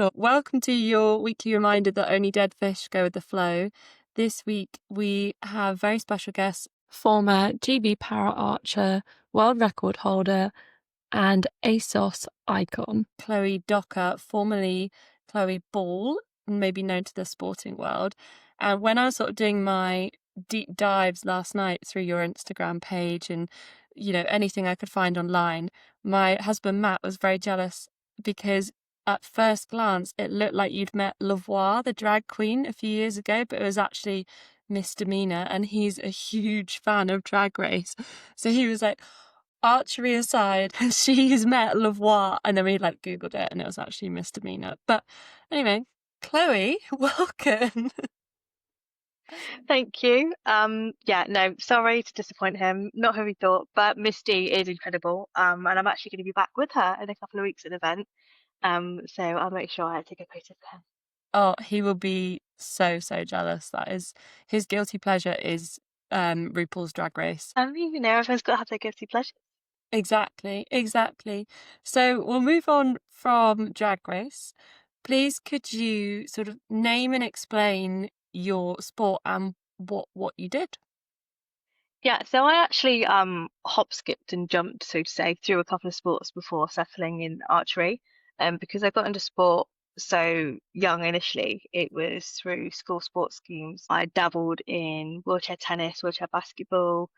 sure. Welcome to your weekly reminder that only dead fish go with the flow. This week we have very special guests, former GB para archer, world record holder, and ASOS icon, Chloe Docker, formerly Chloe Ball, maybe known to the sporting world. And when I was sort of doing my deep dives last night through your Instagram page and, anything I could find online, my husband Matt was very jealous because at first glance it looked like you'd met Lavoie, the drag queen, a few years ago, but it was actually Misdemeanor, and he's a huge fan of Drag Race. So he was like, archery aside, she's met Lavoie, and then we Googled it and it was actually Misdemeanor. But anyway, Chloe, welcome. Thank you. No, sorry to disappoint him. Not who he thought, but Misty is incredible. And I'm actually going to be back with her in a couple of weeks at an event. So I'll make sure I take a photo for him. Oh, he will be so jealous. That is his guilty pleasure is RuPaul's Drag Race. Everyone's got to have their guilty pleasures. Exactly. So we'll move on from Drag Race. Please, could you sort of name and explain your sport and what you did? Yeah, so I actually hop skipped and jumped, so to say, through a couple of sports before settling in archery. Because I got into sport so young initially, it was through school sports schemes. I dabbled in wheelchair tennis, wheelchair basketball,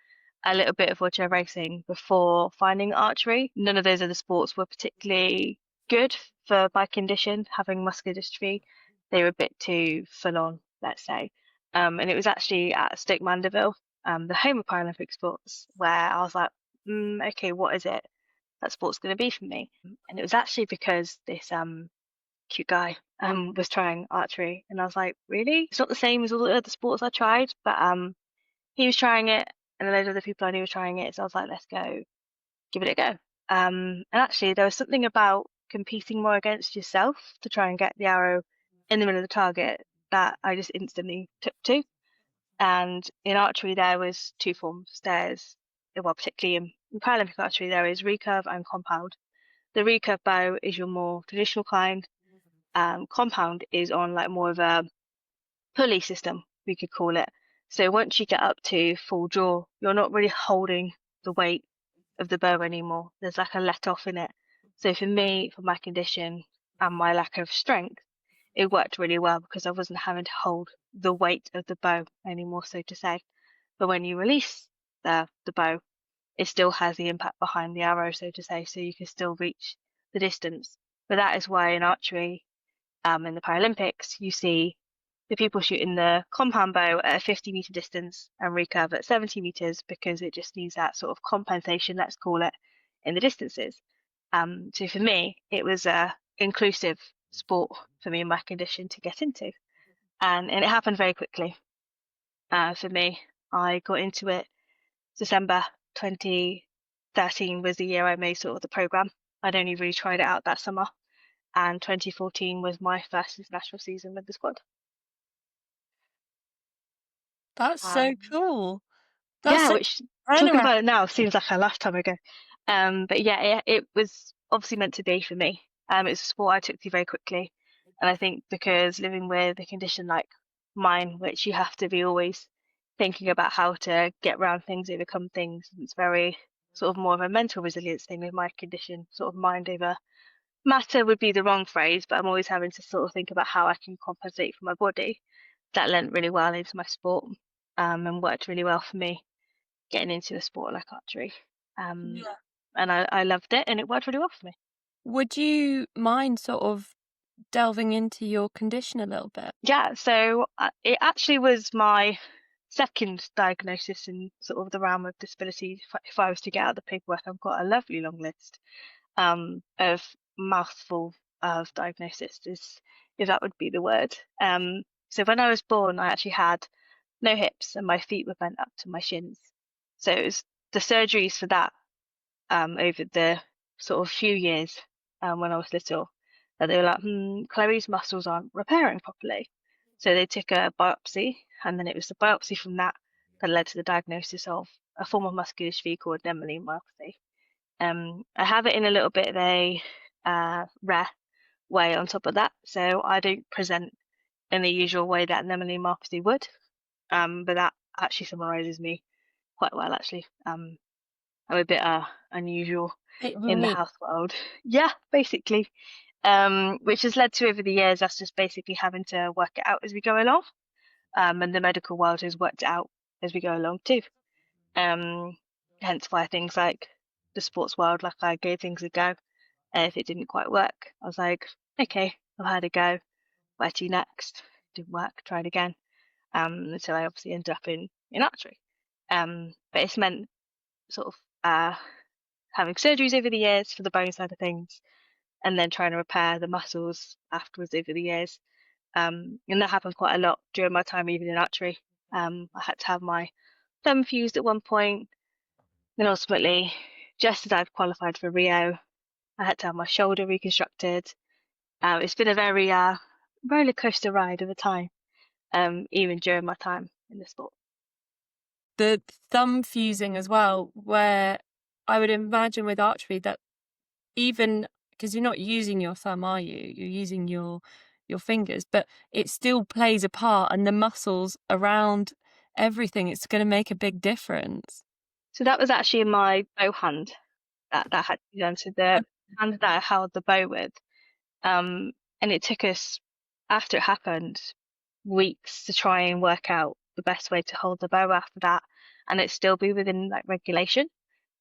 a little bit of wheelchair racing before finding archery. None of those other sports were particularly good for my condition, having muscular dystrophy. They were a bit too full on, let's say. And it was actually at Stoke Mandeville, the home of Paralympic sports, where I was like, okay, what is it that sport's going to be for me? And it was actually because this cute guy was trying archery, and I was like, really? It's not the same as all the other sports I tried, but he was trying it, and a load of other people I knew were trying it, so I was like, let's go, give it a go. And actually, there was something about competing more against yourself to try and get the arrow in the middle of the target that I just instantly took to. And in archery, there was two forms. Particularly in Paralympic archery, there is recurve and compound. The recurve bow is your more traditional kind. Compound is on more of a pulley system, we could call it. So once you get up to full draw, you're not really holding the weight of the bow anymore. There's a let off in it. So for me, for my condition and my lack of strength, it worked really well because I wasn't having to hold the weight of the bow anymore, so to say. But when you release the bow, it still has the impact behind the arrow, so to say, so you can still reach the distance. But that is why in archery, in the Paralympics, you see the people shooting the compound bow at a 50-meter distance and recurve at 70 meters because it just needs that sort of compensation, let's call it, in the distances. So for me, it was a inclusive sport for me and my condition to get into, and it happened very quickly. For me, I got into it December 2013 was the year I made sort of the program. I'd only really tried it out that summer, and 2014 was my first international season with the squad. That's so cool. Which talking about it now seems like a lifetime ago. But yeah, it was obviously meant to be for me. It's a sport I took to very quickly, and I think because living with a condition like mine, which you have to be always thinking about how to get around things, overcome things, it's very sort of more of a mental resilience thing with my condition. Sort of mind over matter would be the wrong phrase, but I'm always having to sort of think about how I can compensate for my body. That lent really well into my sport, and worked really well for me getting into a sport like archery. And I loved it, and it worked really well for me. Would you mind sort of delving into your condition a little bit? Yeah, so it actually was my second diagnosis in sort of the realm of disability. If I was to get out the paperwork, I've got a lovely long list of mouthful of diagnosis, if that would be the word. So when I was born, I actually had no hips, and my feet were bent up to my shins. So it was the surgeries for that over the sort of few years when I was little, that they were like, Chloe's muscles aren't repairing properly. So they took a biopsy, and then it was the biopsy from that that led to the diagnosis of a form of muscular dystrophy called Lemmerli myopathy. I have it in a little bit of a rare way on top of that. So I don't present in the usual way that Emily Marcy would. But that actually summarizes me quite well, actually. I'm a bit unusual Bit in the unique. health world. Yeah, basically. Which has led to over the years us just basically having to work it out as we go along. And the medical world has worked it out as we go along too. Um, Hence why things like the sports world, like I gave things a go. And if it didn't quite work, I was like, okay, I've had a go. Where to next? Didn't work, tried again. Until I obviously ended up in archery. But it's meant sort of having surgeries over the years for the bone side of things, and then trying to repair the muscles afterwards over the years. And that happened quite a lot during my time even in archery. I had to have my thumb fused at one point, then ultimately, just as I've qualified for Rio, I had to have my shoulder reconstructed. It's been a very roller coaster ride of a time, even during my time in the sport. The thumb fusing as well, where I would imagine with archery that even because you're not using your thumb, are you? You're using your fingers, but it still plays a part, and the muscles around everything, it's going to make a big difference. So that was actually my bow hand that had to be done. So the hand that I held the bow with, and it took us, after it happened, weeks to try and work out the best way to hold the bow after that, and it still be within like regulation,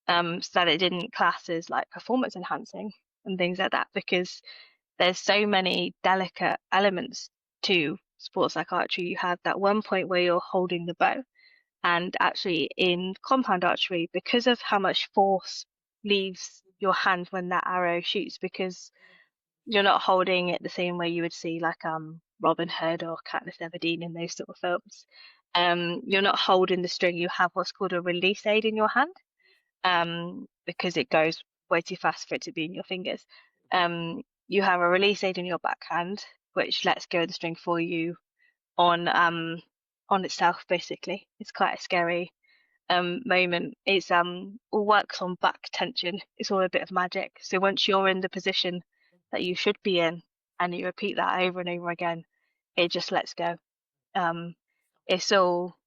so that it didn't class as like performance enhancing and things like that, because there's so many delicate elements to sports like archery. You have that one point where you're holding the bow, and actually in compound archery, because of how much force leaves your hand when that arrow shoots, because you're not holding it the same way you would see like Robin Hood or Katniss Everdeen in those sort of films. You're not holding the string. You have what's called a release aid in your hand, because it goes way too fast for it to be in your fingers. You have a release aid in your backhand, which lets go of the string for you on on itself. Basically, it's quite a scary moment. It's all works on back tension. It's all a bit of magic. So once you're in the position that you should be in, and you repeat that over and over again, it just lets go. Um, it's all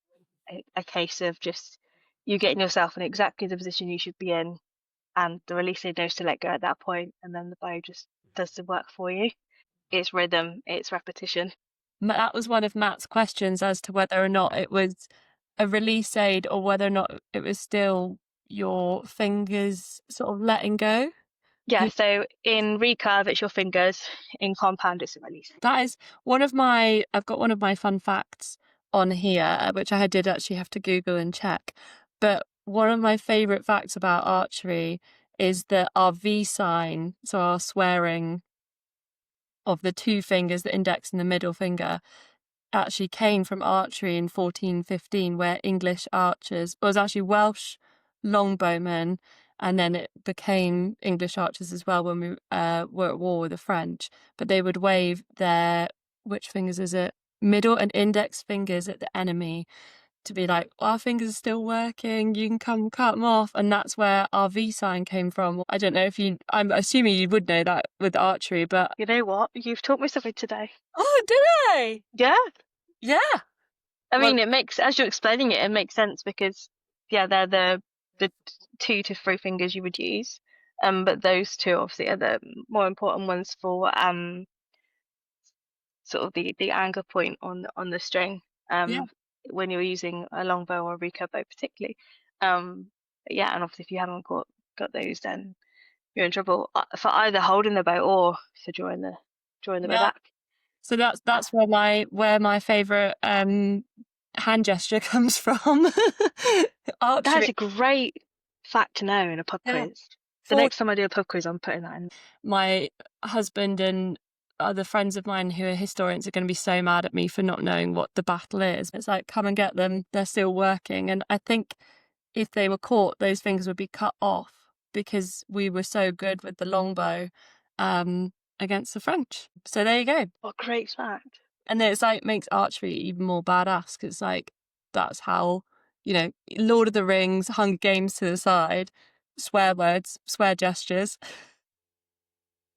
a case of just you getting yourself in exactly the position you should be in, and the release knows to let go at that point, and then the bow just does the work for you. It's rhythm, it's repetition. That was one of Matt's questions as to whether or not it was a release aid or whether or not it was still your fingers sort of letting go. Yeah, so in recurve, it's your fingers. In compound, it's a release. That is I've got one of my fun facts on here, which I did actually have to Google and check. But one of my favourite facts about archery is that our V sign, so our swearing of the two fingers, the index and the middle finger, actually came from archery in 1415, where English archers, well, it was actually Welsh longbowmen, and then it became English archers as well when we were at war with the French. But they would wave their, which fingers is it? Middle and index fingers at the enemy to be like, our fingers are still working, you can come cut them off. And that's where our V sign came from. I don't know if I'm assuming you would know that with archery, but. You know what? You've taught me something today. Oh, did I? Yeah. Yeah. I Well, mean, it makes, as you're explaining it, it makes sense because, yeah, they're the 2 to 3 fingers you would use. But those two obviously are the more important ones for sort of the anchor point on the string. yeah. When you're using a longbow or a recurve bow particularly. But yeah, and obviously if you haven't got those, then you're in trouble for either holding the bow or for drawing the bow Yeah. back. So that's where my favourite hand gesture comes from. That is Archery. a great fact to know in a pub Yeah. quiz. The For next time I do a pub quiz, I'm putting that in. my husband and other friends of mine who are historians are going to be so mad at me for not knowing what the battle is. It's like, come and get them. They're still working. And I think if they were caught, those things would be cut off because we were so good with the longbow against the French. So there you go. What a great fact. And then it's like makes archery even more badass because like that's how, Lord of the Rings, Hunger Games to the side, swear words, swear gestures.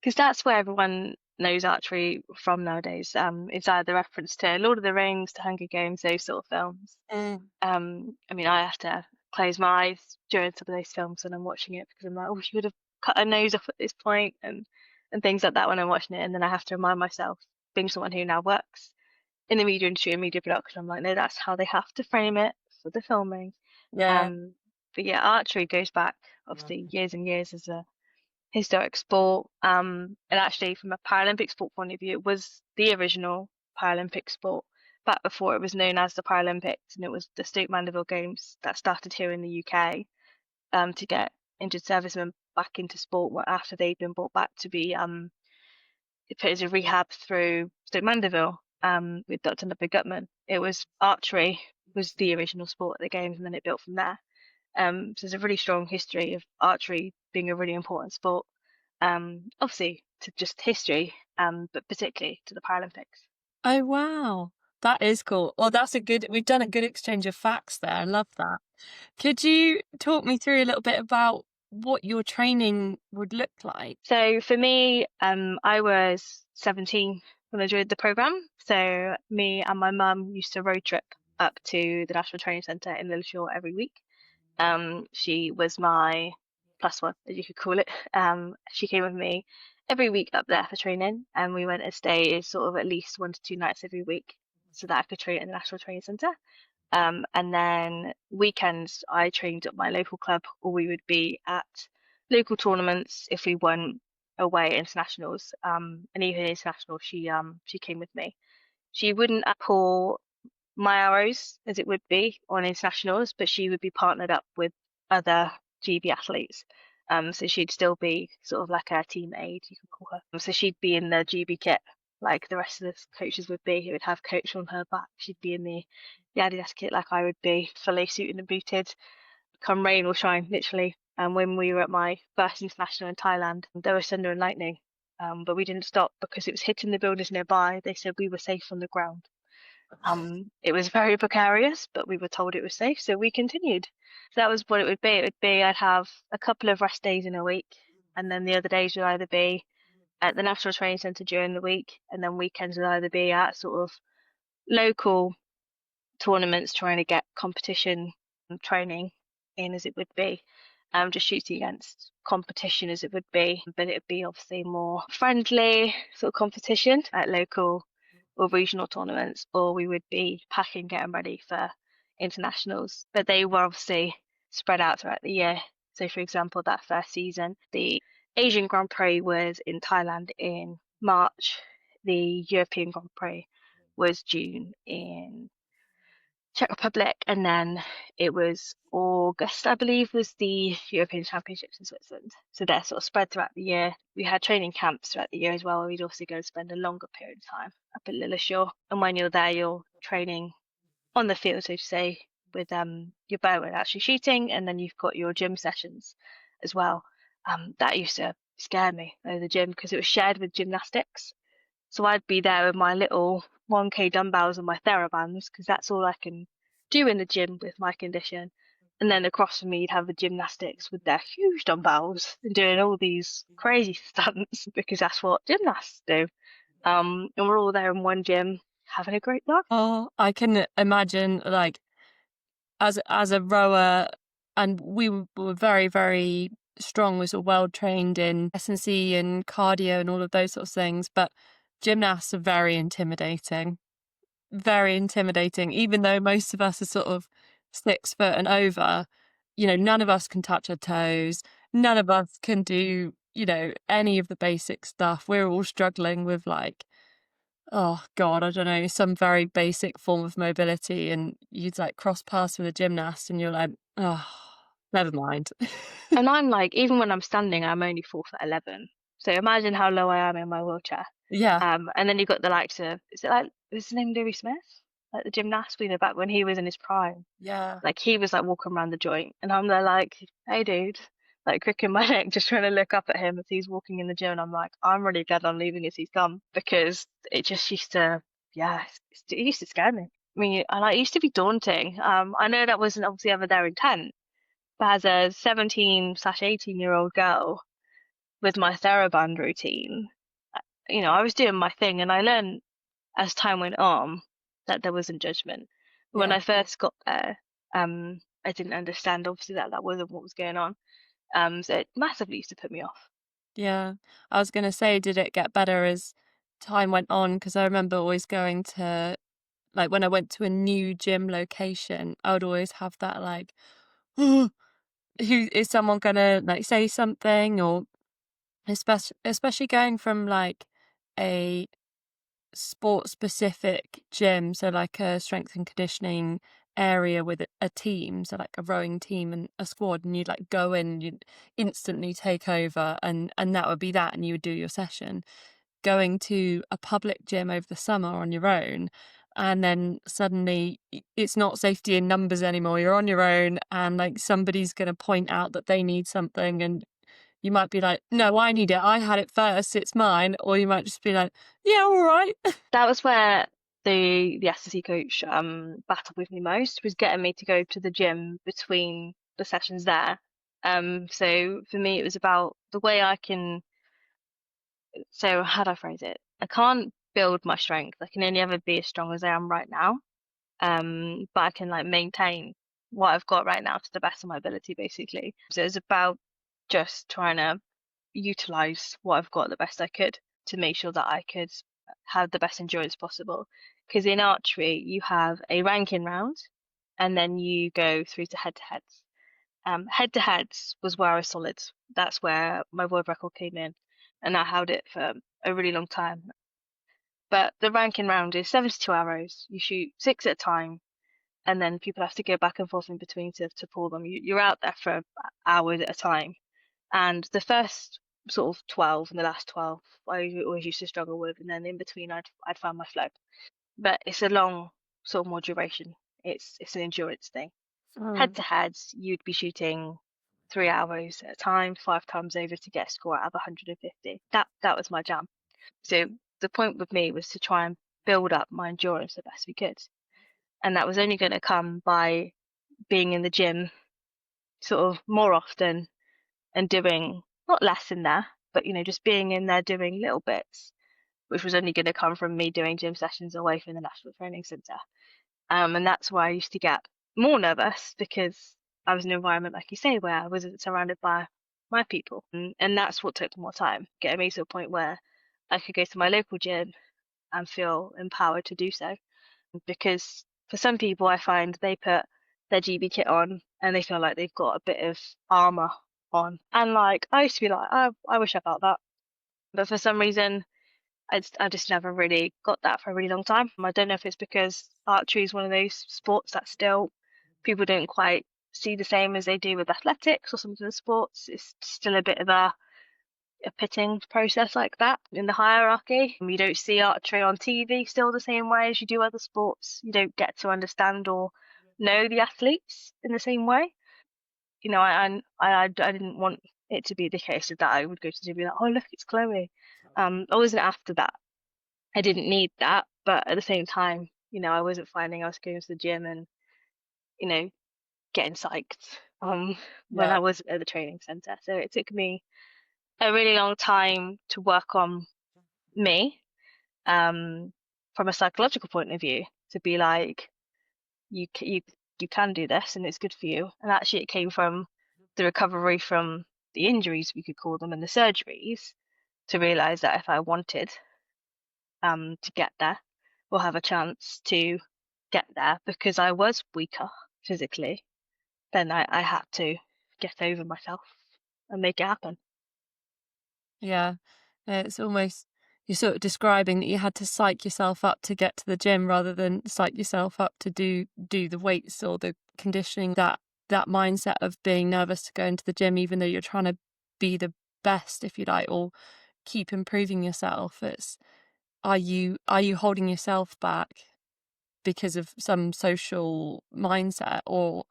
Because that's where everyone knows archery from nowadays. It's either reference to Lord of the Rings, to Hunger Games, those sort of films. Mm. I mean, I have to close my eyes during some of those films when I'm watching it because I'm like, oh, she would have cut her nose off at this point and things like that when I'm watching it. And then I have to remind myself, being someone who now works in the media industry and media production, I'm like, no, that's how they have to frame it for the filming. Yeah. Um, but yeah, archery goes back obviously years and years as a historic sport. And actually, from a Paralympic sport point of view, it was the original Paralympic sport back before it was known as the Paralympics, and it was the Stoke Mandeville Games that started here in the UK to get injured servicemen back into sport after they'd been brought back to be put as a rehab through Stoke Mandeville with Dr. Ludwig Gutmann. It was archery was the original sport at the games, and then it built from there. So there's a really strong history of archery being a really important sport, obviously to just history, but particularly to the Paralympics. Oh, wow. That is cool. Well, we've done a good exchange of facts there. I love that. Could you talk me through a little bit about what your training would look like? So for me, I was 17 when I joined the program. So me and my mum used to road trip up to the National Training Centre in Lilleshall every week. She was my plus one, as you could call it. She came with me every week up there for training, and we went and stayed sort of at least 1 to 2 nights every week so that I could train at the National Training Centre. And then weekends, I trained at my local club, or we would be at local tournaments if we won away at internationals. And even international, she came with me. She wouldn't pull my arrows as it would be on internationals, but she would be partnered up with other GB athletes. So she'd still be sort of like a team aide, you could call her. So she'd be in the GB kit like the rest of the coaches would be. Who would have coach on her back. She'd be in the Adidas kit like I would be, fully suited and booted, come rain or shine, literally. And when we were at my first international in Thailand, there was thunder and lightning. But we didn't stop because it was hitting the buildings nearby. They said we were safe on the ground. It was very precarious, but we were told it was safe, so we continued. So that was what it would be. It would be I'd have a couple of rest days in a week, and then the other days would either be at the National Training Centre during the week, and then weekends would either be at sort of local tournaments trying to get competition training in as it would be. Just shooting against competition as it would be, but it would be obviously more friendly sort of competition at local or regional tournaments, or we would be packing, getting ready for internationals. But they were obviously spread out throughout the year. So, for example, that first season, the Asian Grand Prix was in Thailand in March. The European Grand Prix was June in Czech Republic, and then it was August, I believe, was the European Championships in Switzerland. So they're sort of spread throughout the year. We had training camps throughout the year as well, where we'd also go and spend a longer period of time up at Lilleshall. And when you're there, you're training on the field, so to say, with your bow and actually shooting, and then you've got your gym sessions as well. That used to scare me, the gym, because it was shared with gymnastics. So I'd be there with my little 1K dumbbells and my TheraBands because that's all I can do in the gym with my condition. And then across from me, you'd have the gymnastics with their huge dumbbells and doing all these crazy stunts because that's what gymnasts do. And we're all there in one gym having a great laugh. Oh, I can imagine, like, as a rower, and we were very, very strong, we were well trained in S&C and cardio and all of those sorts of things, but gymnasts are very intimidating, even though most of us are sort of 6 foot and over. None of us can touch our toes. None of us can do, any of the basic stuff. We're all struggling with, like, oh God, I don't know, some very basic form of mobility, and you'd like cross paths with a gymnast and you're like, oh, never mind. And I'm like, even when I'm standing, I'm only 4'11". So imagine how low I am in my wheelchair. Yeah. And then you've got the likes of, is his name Louis Smith? Like the gymnast, back when he was in his prime. Yeah. Like he was like walking around the joint, and I'm there like, hey dude, like cricking my neck, just trying to look up at him as he's walking in the gym. And I'm like, I'm really glad I'm leaving as he's come because it just used to, yeah, it used to scare me. I mean, and it used to be daunting. I know that wasn't obviously ever their intent, but as a 17/18-year-old girl with my TheraBand routine, I was doing my thing, and I learned as time went on that there wasn't judgment. When Yeah. I first got there, I didn't understand obviously that that wasn't what was going on. So it massively used to put me off. Yeah. I was gonna say, did it get better as time went on? Because I remember always going to like, when I went to a new gym location, I would always have that, like, "Who is someone gonna, like, say something?" Or especially going from, like, a sport-specific gym, so, like, a strength and conditioning area with a team, so, like, a rowing team and a squad, and you'd, like, go in, you'd instantly take over, and that would be that, and you would do your session. Going to a public gym over the summer on your own, and then suddenly it's not safety in numbers anymore. You're on your own, and like somebody's going to point out that they need something, and you might be like, "No, I need it. I had it first. It's mine." Or you might just be like, "Yeah, all right." That was where the SSC coach battled with me most, was getting me to go to the gym between the sessions there. So for me, it was about the way I can. So how do I phrase it? I can't build my strength. I can only ever be as strong as I am right now. But I can like maintain what I've got right now to the best of my ability, basically. So it's about just trying to utilize what I've got the best I could to make sure that I could have the best endurance possible. Because in archery, you have a ranking round, and then you go through to head-to-heads. Head-to-heads was where I was solid. That's where my world record came in, and I held it for a really long time. But the ranking round is 72 arrows. You shoot six at a time, and then people have to go back and forth in between to pull them. You're out there for hours at a time. And the first sort of 12 and the last 12, I always used to struggle with, and then in between, I'd find my flow. But it's a long sort of more duration. It's an endurance thing. Head Mm. to heads, you'd be shooting 3 hours at a time, 5 times over to get a score out of 150. That was my jam. So the point with me was to try and build up my endurance the best we could, and that was only going to come by being in the gym sort of more often and doing not less in there, but just being in there doing little bits, which was only going to come from me doing gym sessions away from the National Training Centre. And that's why I used to get more nervous, because I was in an environment, like you say, where I wasn't surrounded by my people. And that's what took more time, getting me to a point where I could go to my local gym and feel empowered to do so. Because for some people, I find they put their GB kit on and they feel like they've got a bit of armor on. And like, I used to be like, I wish I felt that. But for some reason, I just never really got that for a really long time. I don't know if it's because archery is one of those sports that still people don't quite see the same as they do with athletics or some of the sports. It's still a bit of a pitting process like that in the hierarchy. You don't see archery on TV still the same way as you do other sports. You don't get to understand or know the athletes in the same way. I didn't want it to be the case of that I would go to the gym and be like, oh look, it's Chloe. I wasn't after that. I didn't need that, but at the same time, I wasn't finding I was going to the gym and you know getting psyched when Yeah. I was at the training center. So it took me a really long time to work on me, um, from a psychological point of view, to be like, you can do this and it's good for you. And actually, it came from the recovery from the injuries, we could call them, and the surgeries, to realize that if I wanted to get there or have a chance to get there because I was weaker physically, then I had to get over myself and make it happen. Yeah. It's almost you're sort of describing that you had to psych yourself up to get to the gym rather than psych yourself up to do the weights or the conditioning. That mindset of being nervous to go into the gym even though you're trying to be the best, if you like, or keep improving yourself. It's are you holding yourself back because of some social mindset, or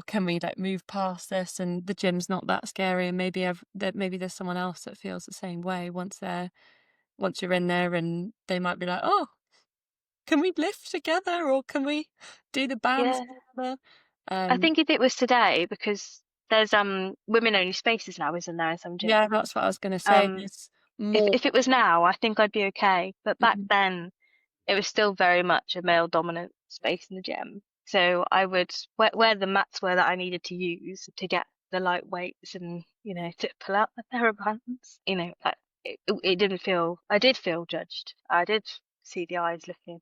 can we like move past this and the gym's not that scary, and maybe there's someone else that feels the same way once you're in there, and they might be like, "Oh, can we lift together or can we do the bands Yeah, together?" I Um, think if it was today, because there's women only spaces now, isn't there, in some yeah, gyms? that's what I was gonna say. Um, more. If it was now, I think I'd be okay. But back Mhm. then, it was still very much a male dominant space in the gym. So I would where the mats were that I needed to use to get the light weights and to pull out the pair of bands. It didn't feel. I did feel judged. I did see the eyes looking.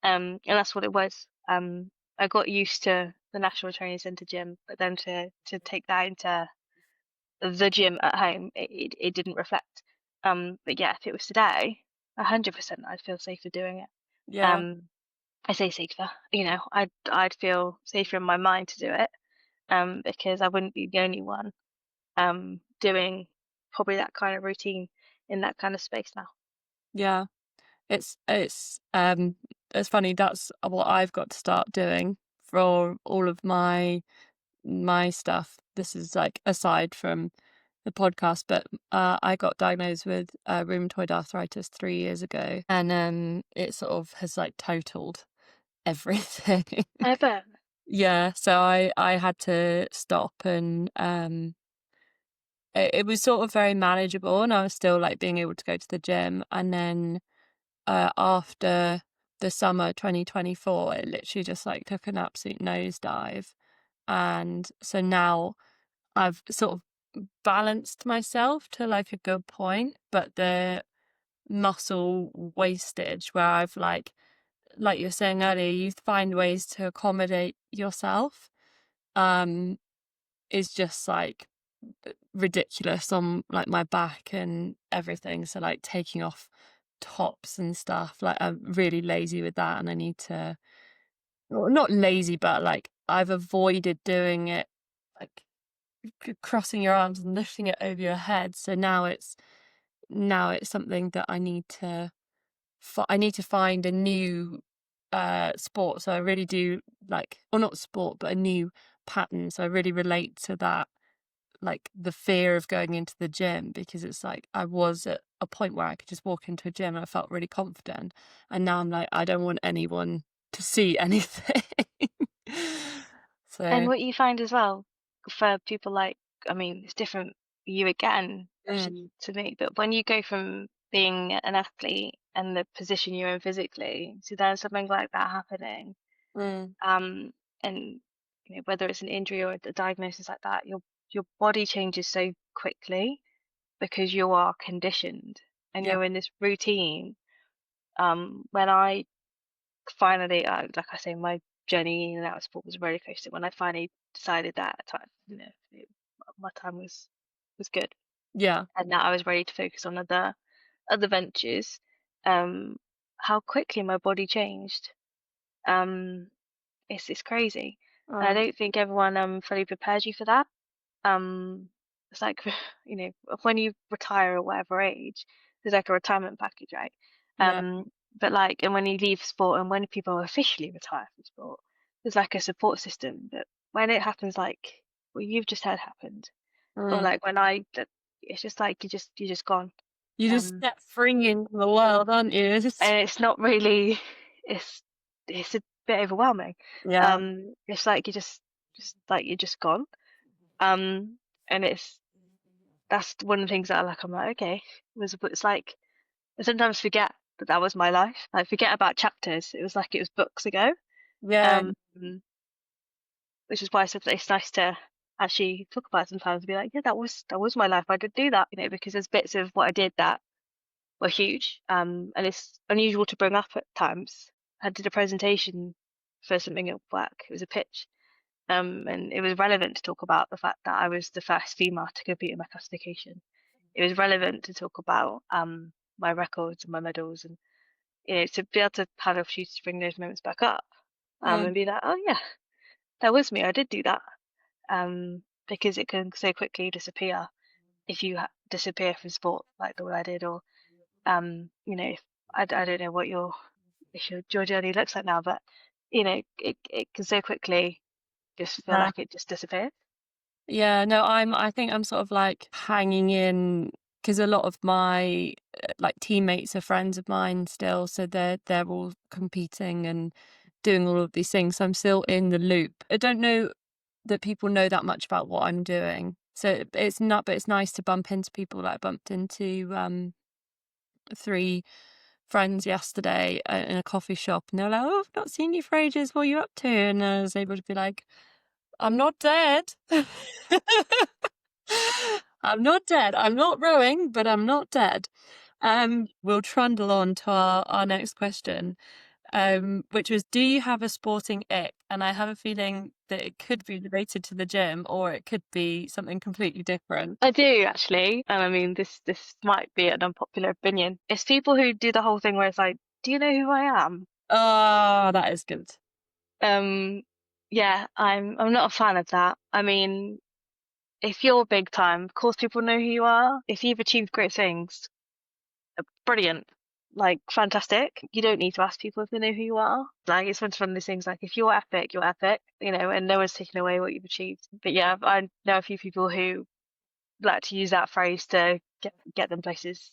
And that's what it was. I got used to the National Training Centre gym, but then to take that into the gym at home, it didn't reflect. But yeah, if it was today, 100% I'd feel safer doing it. Yeah, Um, I say safer, I'd feel safer in my mind to do it, because I wouldn't be the only one doing probably that kind of routine in that kind of space now. yeah. It's funny. That's what I've got to start doing for all of my stuff. This is like aside from the podcast, but I got diagnosed with rheumatoid arthritis 3 years ago, and it sort of has like totaled everything. I bet. Yeah, so I had to stop, and it was sort of very manageable, and I was still like being able to go to the gym, and then after the summer 2024, it literally just like took an absolute nosedive. And so now I've sort of balanced myself to like a good point, but the muscle wastage where I've like you were saying earlier, you find ways to accommodate yourself, um, is just like ridiculous on like my back and everything. So like taking off tops and stuff, like I'm really lazy with that, and I need to, well, not lazy, but like I've avoided doing it, like crossing your arms and lifting it over your head. So now it's something that I need to I need to find a new sport. So I really do like, or not sport, but a new pattern. So I really relate to that, like the fear of going into the gym, because it's like I was at a point where I could just walk into a gym and I felt really confident, and now I'm like I don't want anyone to see anything. And So what you find as well for people like, I mean, it's different for you again mm, to me, but when you go from being an athlete and the position you're in physically to then something like that happening, mm, um, and whether it's an injury or a diagnosis like that, your body changes so quickly because you are conditioned and yeah, you're in this routine. When I finally, like I say, my journey in and out of sport was a roller coaster. When I finally decided that time, my time was good, yeah, and that I was ready to focus on other ventures, um, how quickly my body changed. Um, it's crazy, and I mm, don't think everyone fully prepares you for that. It's like when you retire at whatever age, there's like a retirement package, right? yeah, But like, and when you leave sport and when people officially retire from sport, there's like a support system. But when it happens, like what you've just had happened, or mm. like it's just like you're just gone. You just Um, step free into the world, aren't you? and it's not really, it's it's a bit overwhelming. Yeah, It's like just like you're just gone. Um, and that's one of the things that I'm like, okay, it's like I sometimes forget that that was my life. I forget about chapters. It was like it was books ago. yeah, Um, which is why it's nice to actually talk about it sometimes and be like, yeah, that was my life. I did do that, because there's bits of what I did that were huge. And it's unusual to bring up at times. I did a presentation for something at work. It was a pitch. And it was relevant to talk about the fact that I was the first female to compete in my classification. It was relevant to talk about my records and my medals, and to be able to have the opportunity to bring those moments back up, and mm, be like, oh yeah, that was me. I did do that. Because it can so quickly disappear if you disappear from sport like the way I did, or if, I don't know what your journey looks like now, but it can so quickly just feel yeah. like it just disappeared. Yeah, no, I think I'm sort of like hanging in because a lot of my like teammates are friends of mine still, so they're all competing and doing all of these things. So I'm still in the loop. I don't know that people know that much about what I'm doing. So it's not, but it's nice to bump into people that I bumped into three friends yesterday in a coffee shop, and they were like, "Oh, I've not seen you for ages. What are you up to?" And I was able to be like, "I'm not dead. I'm not dead. I'm not rowing, but I'm not dead." We'll trundle on to our next question, which was, do you have a sporting ick? And I have a feeling that it could be related to the gym or it could be something completely different. I do actually, and I mean this might be an unpopular opinion. It's people who do the whole thing where it's like, do you know who I am? Oh, that is good. Um, yeah, I'm not a fan of that. I mean, if you're big time, of course people know who you are. If you've achieved great things, brilliant, like fantastic. You don't need to ask people if they know who you are. Like it's one of those things like if you're epic, you know, and no one's taking away what you've achieved. But yeah, I know a few people who like to use that phrase to get them places.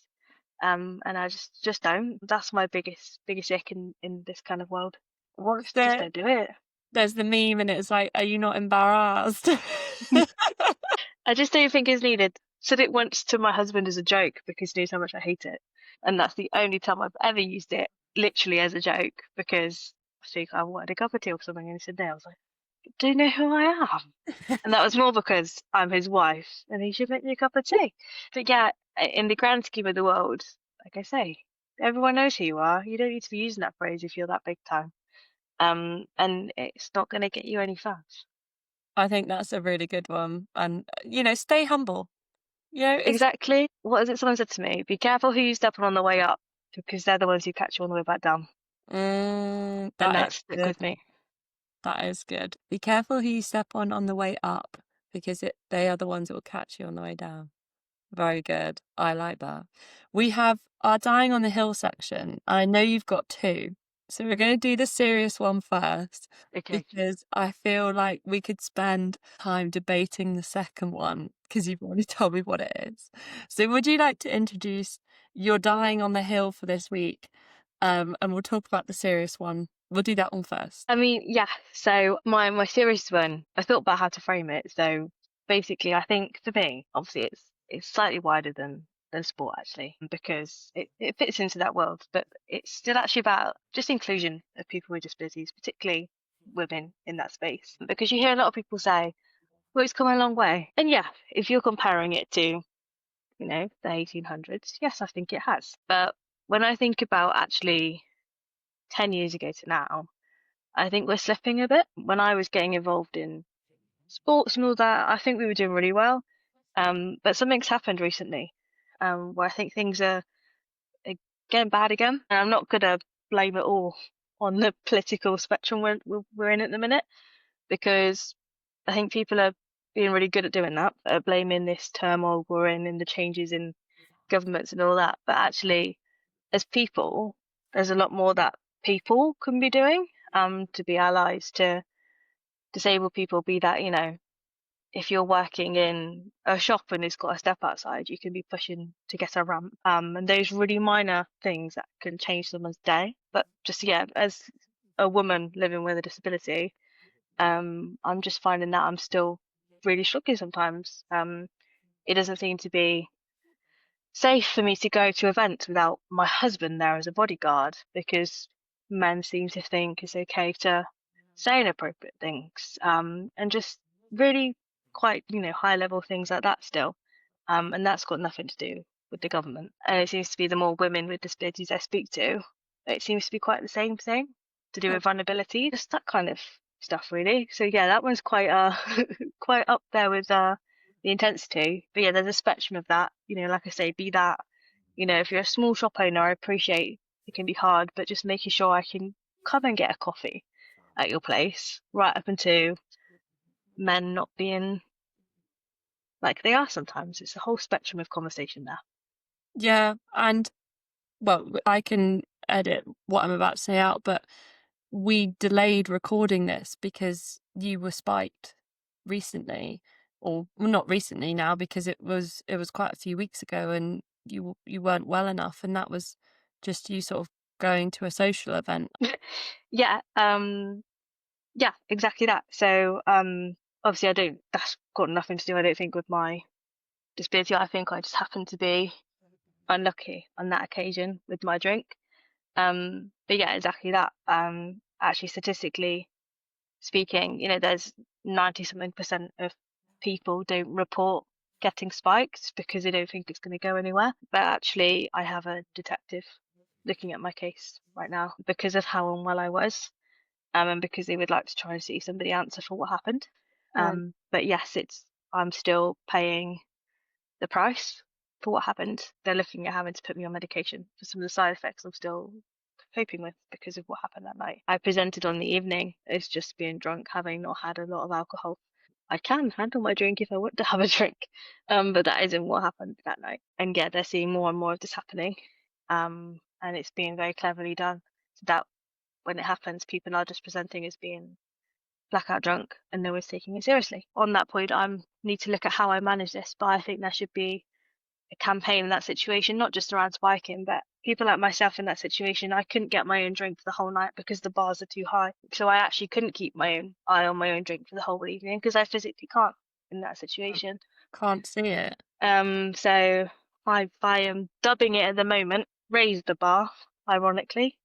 And I just don't. That's my biggest ick in this kind of world. What's Just the don't do it. There's the meme and it's like, are you not embarrassed? I just don't think it's needed. Said it once to my husband as a joke because he knows how much I hate it. And that's the only time I've ever used it, literally as a joke, because I think I wanted a cup of tea or something and he said no. I was like, do you know who I am? And that was more because I'm his wife and he should make me a cup of tea. But yeah, in the grand scheme of the world, like I say, everyone knows who you are. You don't need to be using that phrase if you're that big time. And it's not going to get you any fans. I think that's a really good one. And, stay humble. It's Exactly. What is it someone said to me? Be careful who you step on the way up because they're the ones who catch you on the way back down. And that is that stuck good. with me. That is good. Be careful who you step on the way up because they are the ones that will catch you on the way down. Very good. I like that. We have our dying on the hill section. I know you've got two. So we're going to do the serious one first Okay. because I feel like we could spend time debating the second one because you've already told me what it is. So would you like to introduce your dying on the hill for this week? And we'll talk about the serious one. We'll do that one first. I mean, yeah. So my serious one, I thought about how to frame it. So basically, I think for me, obviously, it's slightly wider than sport actually because it fits into that world, but it's still actually about just inclusion of people with disabilities, particularly women in that space. Because you hear a lot of people say, "Well, it's come a long way," and yeah, if you're comparing it to the 1800s, yes, I think it has. But when I think about actually 10 years ago to now, I think we're slipping a bit. When I was getting involved in sports and all that, I think we were doing really well. But something's happened recently, where I think things are getting bad again. And I'm not gonna blame it all on the political spectrum we're in at the minute, because I think people are being really good at doing that, blaming this turmoil we're in and the changes in governments and all that. But actually, as people, there's a lot more that people can be doing to be allies to disabled people, be that, if you're working in a shop and it's got a step outside, you can be pushing to get a ramp. And those really minor things that can change someone's day. But just, yeah, as a woman living with a disability, I'm just finding that I'm still really struggling sometimes. It doesn't seem to be safe for me to go to events without my husband there as a bodyguard because men seem to think it's okay to say inappropriate things, and just really quite, high level things like that still. And that's got nothing to do with the government. And it seems to be the more women with disabilities I speak to, it seems to be quite the same thing to do with vulnerability, just that kind of stuff really. So yeah, that one's quite quite up there with the intensity. But yeah, there's a spectrum of that. Like I say, be that, if you're a small shop owner, I appreciate it can be hard, but just making sure I can come and get a coffee at your place, right up into men not being like they are sometimes. It's a whole spectrum of conversation there. Yeah, and well, I can edit what I'm about to say out, but we delayed recording this because you were spiked recently, or well, not recently now because it was quite a few weeks ago, and you weren't well enough, and that was just you sort of going to a social event. Yeah, yeah, exactly that. So, obviously, that's got nothing to do, I don't think, with my disability. I think I just happen to be unlucky on that occasion with my drink. But yeah, exactly that. Actually, statistically speaking, there's 90 something percent of people don't report getting spiked because they don't think it's going to go anywhere. But actually, I have a detective looking at my case right now because of how unwell I was, and because they would like to try and see somebody answer for what happened. Oh, But yes, I'm still paying the price for what happened. They're looking at having to put me on medication for some of the side effects I'm still coping with because of what happened that night. I presented on the evening as just being drunk, having not had a lot of alcohol. I can handle my drink if I want to have a drink, but that isn't what happened that night. And yeah, they're seeing more and more of this happening, and it's being very cleverly done. So that when it happens, people are just presenting as being blackout drunk and no one's taking it seriously. On that point, I need to look at how I manage this, but I think there should be a campaign in that situation, not just around spiking, but people like myself in that situation. I couldn't get my own drink for the whole night because the bars are too high. So I actually couldn't keep my own eye on my own drink for the whole evening because I physically can't in that situation. can't see it. So I am dubbing it at the moment, raise the bar, ironically,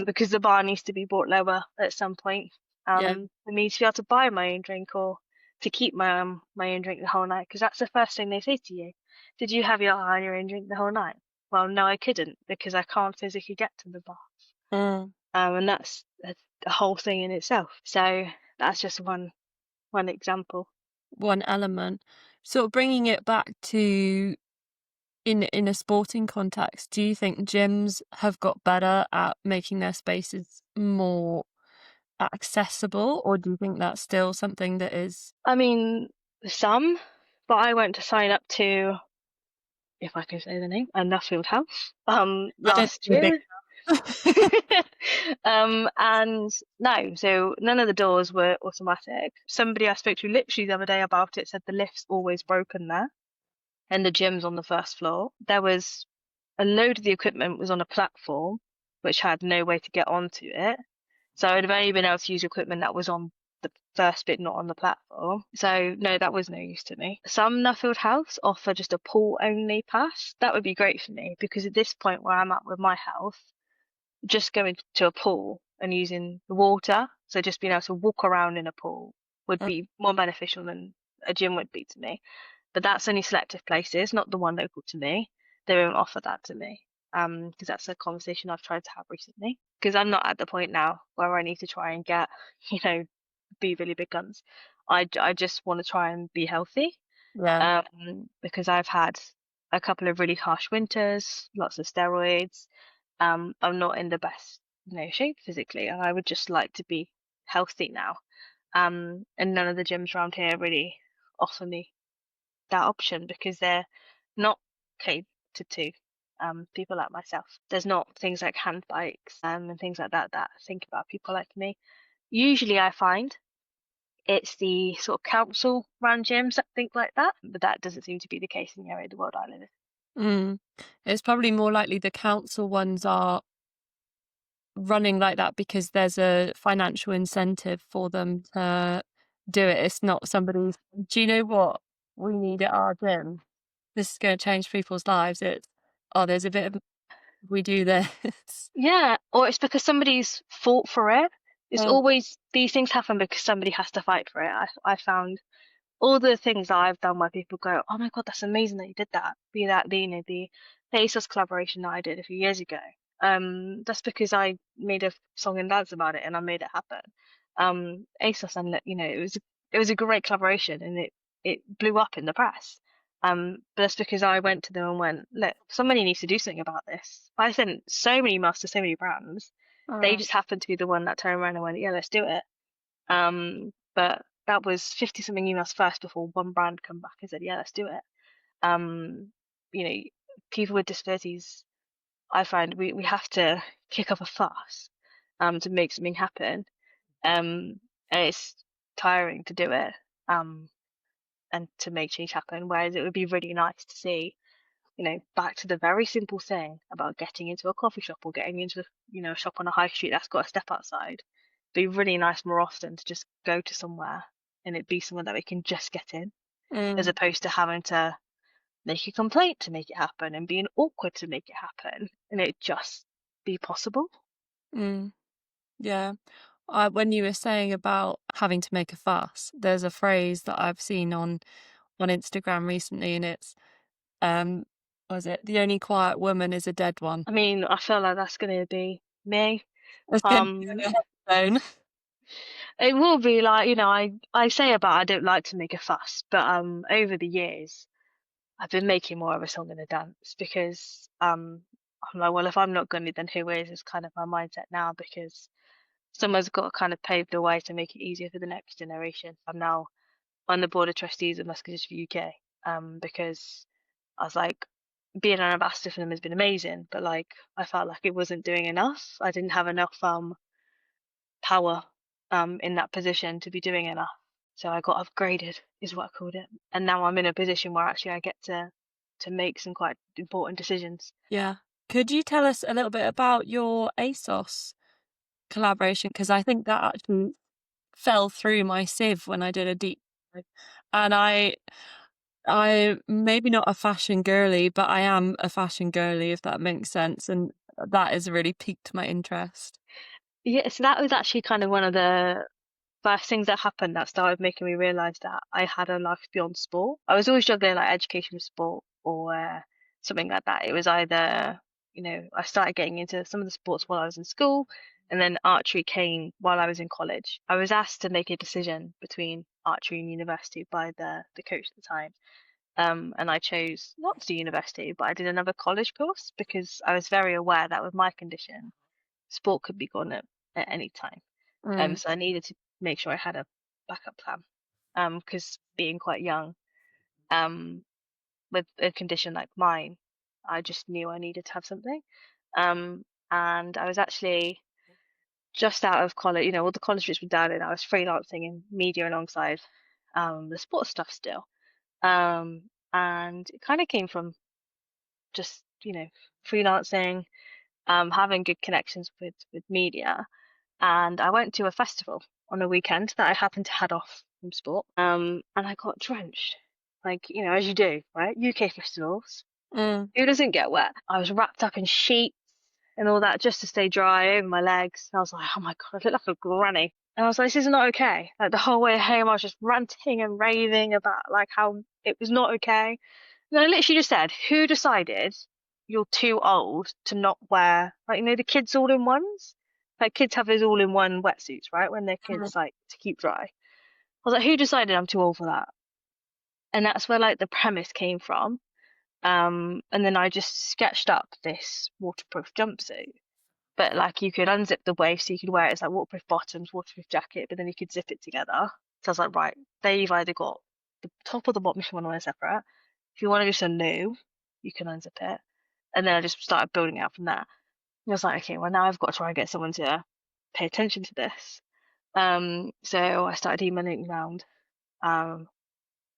because the bar needs to be brought lower at some point. Yeah. For me to be able to buy my own drink or to keep my own drink the whole night, because that's the first thing they say to you. Did you have your eye on your own drink the whole night? Well, no, I couldn't because I can't physically get to the bar. Mm. And that's a whole thing in itself. So that's just one example. One element. Sort of bringing it back to in a sporting context, do you think gyms have got better at making their spaces more accessible, or do you think that's still something that is I mean, some, but I went to sign up to, if I can say the name, a Nuffield House I don't last think big year. And no, so none of the doors were automatic. Somebody I spoke to literally the other day about it said the lift's always broken there, and the gym's on the first floor. There was a load of the equipment was on a platform, which had no way to get onto it. So I'd have only been able to use equipment that was on the first bit, not on the platform. So no, that was no use to me. Some Nuffield House offer just a pool only pass. That would be great for me because at this point where I'm at with my health, just going to a pool and using the water, so just being able to walk around in a pool would be more beneficial than a gym would be to me. But that's only selective places, not the one local to me. They won't offer that to me. Because that's a conversation I've tried to have recently. Because I'm not at the point now where I need to try and get, be really big guns. I just want to try and be healthy. yeah. Because I've had a couple of really harsh winters, lots of steroids. I'm not in the best, shape physically, and I would just like to be healthy now. And none of the gyms around here really offer me that option because they're not catered to people like myself. There's not things like hand bikes and things like that think about people like me. Usually I find it's the sort of council run gyms that think like that, but that doesn't seem to be the case in the area of the world I live in. Mm. It's probably more likely the council ones are running like that because there's a financial incentive for them to do it. It's not somebody's, do you know what we need at our gym? This is going to change people's lives. It's, oh, there's a bit of, we do this. Yeah, or it's because somebody's fought for it. It's Mm. always these things happen because somebody has to fight for it. I found all the things that I've done where people go, "Oh my God, that's amazing that you did that." Be that the ASOS collaboration that I did a few years ago. That's because I made a song and dance about it and I made it happen. ASOS and it was a great collaboration and it blew up in the press. But that's because I went to them and went, "Look, somebody needs to do something about this." I sent so many emails to so many brands. They Mm. just happened to be the one that turned around and went, "Yeah, let's do it." But that was 50 something emails first before one brand come back and said, yeah, let's do it. Um, you know, People with disabilities, I find we have to kick up a fuss, to make something happen. And it's tiring to do it, and to make change happen. Whereas it would be really nice to see, back to the very simple thing about getting into a coffee shop or getting into, a shop on a high street that's got a step outside. Be really nice more often to just go to somewhere and it be somewhere that we can just get in, as Mm. opposed to having to make a complaint to make it happen and being awkward to make it happen and it just be possible. Mm, yeah. When you were saying about having to make a fuss, there's a phrase that I've seen on Instagram recently, and it's um, was it the only quiet woman is a dead one? I mean, I feel like that's going to be me. That's gonna be Um, on your headstone. it will be like, I say about I don't like to make a fuss, but over the years I've been making more of a song and a dance because I'm like, well, if I'm not gonna, then who is kind of my mindset now because someone's got to kind of pave the way to make it easier for the next generation. I'm now on the board of trustees of Muscular UK, because I was like, being an ambassador for them has been amazing, but like I felt like it wasn't doing enough. I didn't have enough power in that position to be doing enough. So I got upgraded, is what I called it. And now I'm in a position where actually I get to make some quite important decisions. Yeah. Could you tell us a little bit about your ASOS collaboration? Because I think that actually fell through my sieve when I did a deep dive. And I maybe not a fashion girly, but I am a fashion girly, if that makes sense. And that has really piqued my interest. Yeah, so that was actually kind of one of the first things that happened that started making me realize that I had a life beyond sport. I was always juggling like education with sport or something like that. It was either, I started getting into some of the sports while I was in school, and then archery came while I was in college. I was asked to make a decision between archery and university by the coach at the time. And I chose not to do university, but I did another college course because I was very aware that with my condition, sport could be gone at any time. Mm, So I needed to make sure I had a backup plan. Because being quite young, um, with a condition like mine, I just knew I needed to have something. And I was actually just out of college, all the college trips were done, and I was freelancing in media alongside the sports stuff still. And it kind of came from just, freelancing, having good connections with media, and I went to a festival on a weekend that I happened to had off from sport. And I got drenched, like as you do, right? UK festivals, mm, who doesn't get wet? I was wrapped up in sheets and all that just to stay dry over my legs. And I was like, oh my god, I look like a granny. And I was like, this is not okay. Like the whole way home, I was just ranting and raving about like how it was not okay. And I literally just said, who decided you're too old to not wear, like, the kids all in ones? Like, kids have those all in one wetsuits, right? When they're mm. kids, like, to keep dry. I was like, who decided I'm too old for that? And that's where, like, the premise came from. And then I just sketched up this waterproof jumpsuit. But, like, you could unzip the waist so you could wear it as, like, waterproof bottoms, waterproof jacket, but then you could zip it together. So I was like, right, they've either got the top or the bottom if you want to wear separate. If you want to do some new, you can unzip it. And then I just started building out from there. And I was like, okay, well now I've got to try and get someone to pay attention to this. So I started emailing around. Um,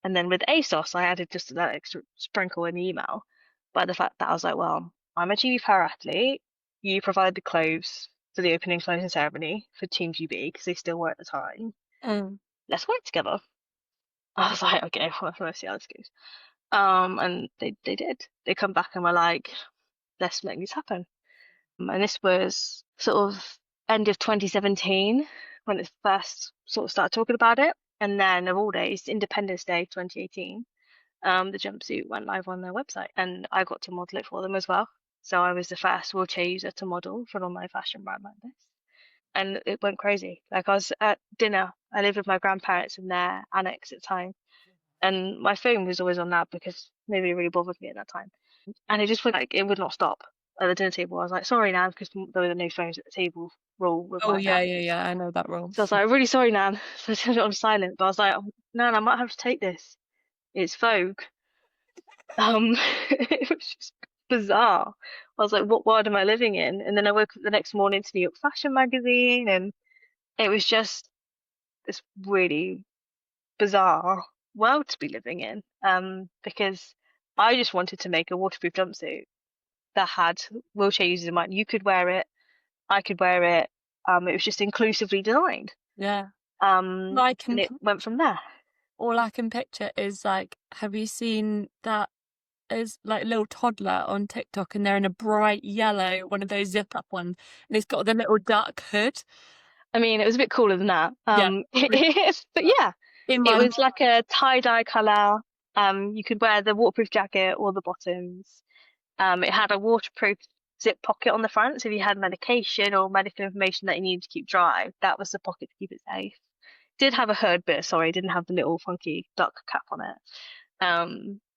and then with ASOS, I added just that extra sprinkle in the email by the fact that I was like, well, I'm a GB power athlete. You provide the clothes for the opening closing ceremony for Team GB because they still were at the time. Mm. Let's work together. I was like, okay, well, let's see how this goes. And they did. They come back and were like, let's make this happen. And this was sort of end of 2017 when it first sort of started talking about it. And then of all days, Independence Day 2018, the jumpsuit went live on their website, and I got to model it for them as well. So I was the first wheelchair user to model for an online fashion brand like this, and it went crazy. Like I was at dinner, I lived with my grandparents in their annex at the time, and my phone was always on loud because nobody really bothered me at that time. And it just would like it would not stop at the dinner table. I was like, sorry, Nan, because there were no phones at the table rule with Oh my yeah, dad. yeah, yeah. I know that role. So I was like, I'm really sorry, Nan. So I turned it on silent. But I was like, oh, Nan, I might have to take this. It's Vogue. It was just bizarre. I was like, what world am I living in? And then I woke up the next morning to New York Fashion Magazine, and it was just this really bizarre world to be living in. Because I just wanted to make a waterproof jumpsuit that had wheelchair users in mind. You could wear it, I could wear it. It was just inclusively designed. Yeah. All I And can it went from there. all I can picture is like, have you seen that? there's like a little toddler on TikTok and they're in a bright yellow, one of those zip up ones, and it's got the little duck hood. I mean, it was a bit cooler than that. Yeah, But yeah, in it my was like a tie-dye color. You could wear the waterproof jacket or the bottoms. It had a waterproof zip pocket on the front, so if you had medication or medical information that you needed to keep dry, that was the pocket to keep it safe. Did have a hood, but sorry, didn't have the little funky duck cap on it.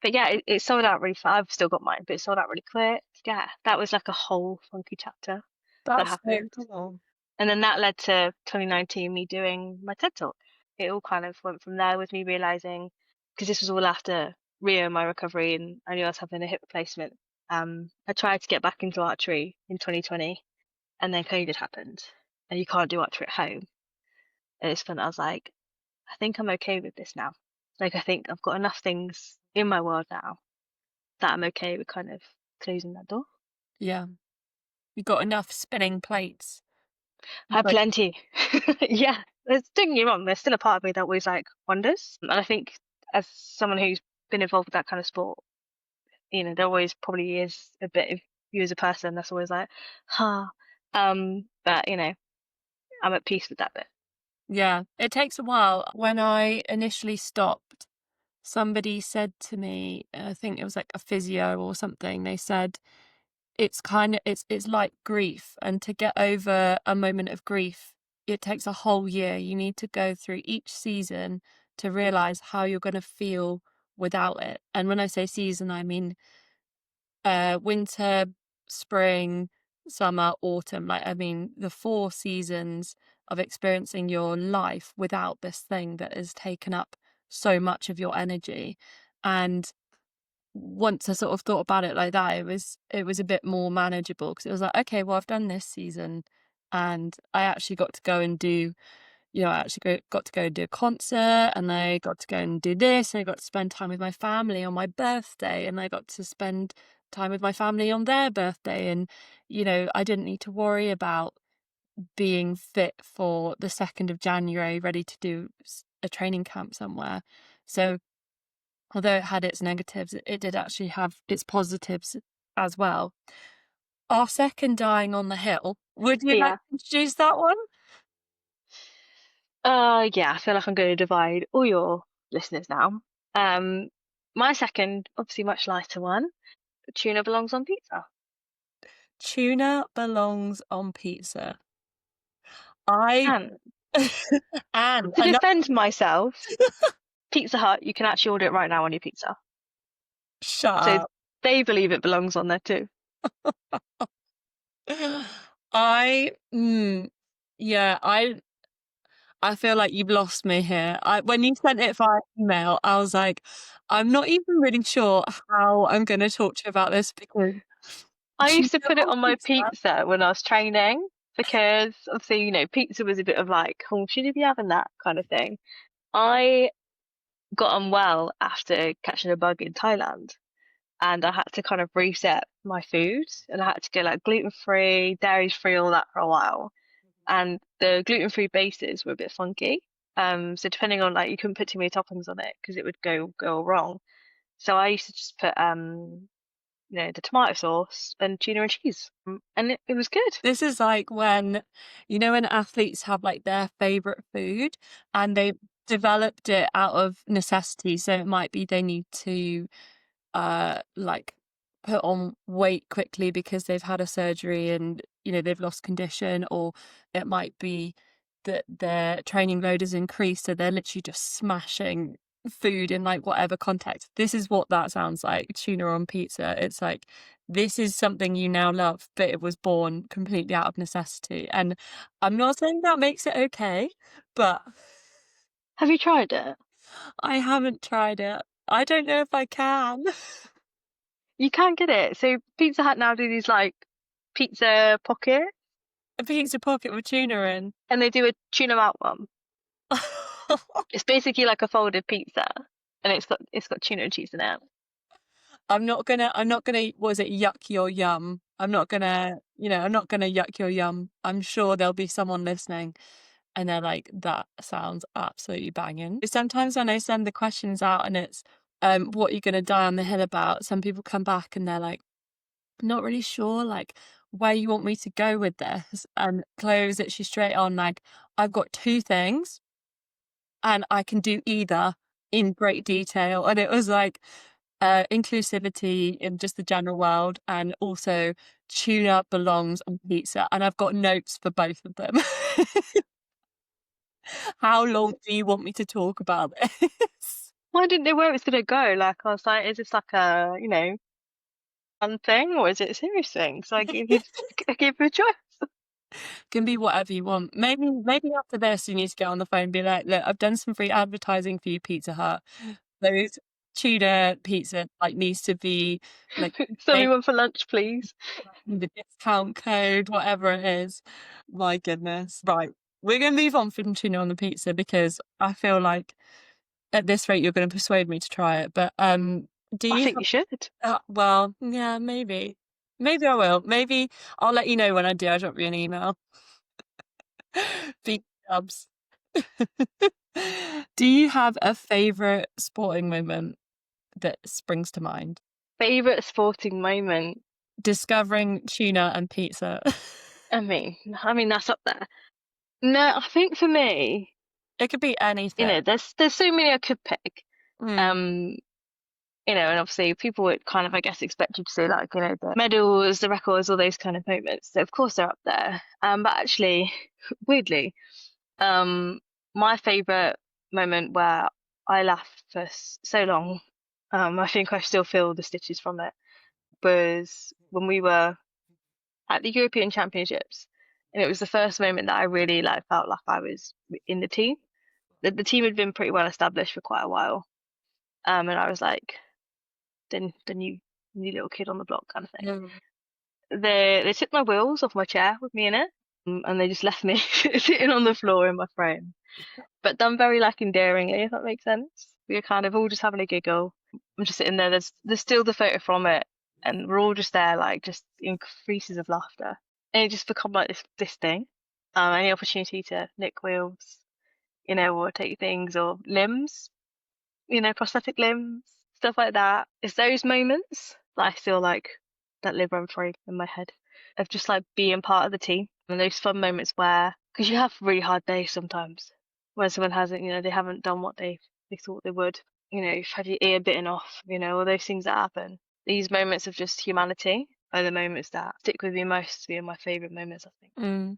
But yeah, it sold out really fast. I've still got mine, but it sold out really quick. Yeah, that was like a whole funky chapter that That's so happened. cool. And then that led to 2019, me doing my TED Talk. It all kind of went from there with me realizing, because this was all after Rio, my recovery, and I knew I was having a hip replacement. I tried to get back into archery in 2020, and then COVID happened, and you can't do archery at home. And it's fun. I was like, I think I'm okay with this now. Like, I think I've got enough things in my world now that I'm okay with kind of closing that door. Yeah. You got enough spinning plates. I have Like, plenty. Yeah, don't get me wrong, there's still a part of me that always like wonders. And I think as someone who's been involved with that kind of sport, there always probably is a bit of you as a person that's always like, huh. But I'm at peace with that bit. yeah, it takes a while. When I initially stopped, somebody said to me, I think it was like a physio or something, they said it's like grief, and to get over a moment of grief, it takes a whole year. You need to go through each season to realize how you're going to feel without it. And when I say season, I mean winter, spring, summer, autumn. Like, I mean, the 4 seasons of experiencing your life without this thing that has taken up so much of your energy. And once I sort of thought about it like that, it was a bit more manageable, because it was like, okay, well, I've done this season, and I actually got to go and do, I actually got to go and do a concert, and I got to go and do this, and I got to spend time with my family on my birthday, and I got to spend time with my family on their birthday, and I didn't need to worry about being fit for the 2nd of January, ready to do a training camp somewhere. So although it had its negatives, it did actually have its positives as well. Our second dying on the hill, would you like Yeah. to introduce that one? Yeah, I feel like I'm going to divide all your listeners now. Um, my second, obviously much lighter one, tuna belongs on pizza. Tuna belongs on pizza. I And and to ano defend myself, Pizza Hut, you can actually order it right now on your pizza. shut So up. they believe it belongs on there too. I yeah, I feel like you've lost me here. When you sent it via email, I was like, I'm not even really sure how I'm gonna talk to you about this, because I tuna used to put it on on my pizza. pizza when I was training because obviously, pizza was a bit of like, oh, should you be having that kind of thing? I got unwell after catching a bug in Thailand and I had to kind of reset my food and I had to go like gluten-free, dairy-free, all that for a while. And the gluten-free bases were a bit funky. So depending on like you couldn't put too many toppings on it because it would go wrong. So I used to just put the tomato sauce and tuna and cheese. And it was good. This is like when athletes have like their favorite food and they've developed it out of necessity. So it might be they need to like put on weight quickly because they've had a surgery and they've lost condition, or it might be that their training load has increased, so they're literally just smashing food in like whatever context. This is what that sounds like. Tuna on pizza. It's like, this is something you now love, but it was born completely out of necessity. And I'm not saying that makes it okay, but Have you tried it? I haven't tried it. I don't know if I can. You can get it. So Pizza Hut now do these like pizza pocket A pizza pocket with tuna in. and they do a tuna melt one. It's basically like a folded pizza and it's got tuna and cheese in it. I'm not gonna, was it yuck your yum? I'm not gonna yuck your yum. I'm sure there'll be someone listening and they're like, that sounds absolutely banging. Sometimes when I send the questions out and it's what you're gonna die on the hill about. Some people come back and they're like, "Not really sure, like, where you want me to go with this." And Chloe was literally straight on, like, "I've got 2 things, and I can do either in great detail." And it was like, inclusivity in just the general world, and also tuna belongs on pizza, and I've got notes for both of them. How long do you want me to talk about this? Why didn't they where it's gonna go? Like, I was like, is this like a, fun thing or is it a serious thing? So I gave you a choice. Can be whatever you want. Maybe after this, you need to get on the phone and be like, "Look, I've done some free advertising for you, Pizza Hut. Those tuna pizza, like, needs to be, like, Somebody made went for lunch, please. with the discount code," whatever it is. My goodness. Right, we're gonna move on from tuna on the pizza because I feel like at this rate, you're gonna persuade me to try it. But, do I you think have you should. well, yeah, maybe. Maybe I will. Maybe I'll let you know when I do. I'll drop you an email. Big dubs. Do you have a favorite sporting moment that springs to mind? Favorite sporting moment. Discovering tuna and pizza. I mean that's up there. No, I think for me, It could be anything. there's so many I could pick. Mm, Um, and obviously people would kind of, I guess, expect you to say like, the medals, the records, all those kind of moments. So of course they're up there. But actually, weirdly, um, my favorite moment where I laughed for so long, I think I still feel the stitches from it, was when we were at the European Championships, and it was the first moment that I really like felt like I was in the team. The team had been pretty well established for quite a while, and I was like the new little kid on the block kind of thing. mm, They took my wheels off my chair with me in it, and they just left me sitting on the floor in my frame, but done very like endearingly, if that makes sense. We were kind of all just having a giggle. I'm just sitting there. There's still the photo from it, and we're all just there, like just in creases of laughter. And it just become like this thing. Any opportunity to nick wheels, or take things or limbs, prosthetic limbs, stuff like that. It's those moments that I feel like that live rent free in my head of just like being part of the team, and those fun moments where, because you have really hard days sometimes when someone hasn't, they haven't done what they thought they would. You've had your ear bitten off, all those things that happen. These moments of just humanity are the moments that stick with me most, being my favorite moments, I think. mm.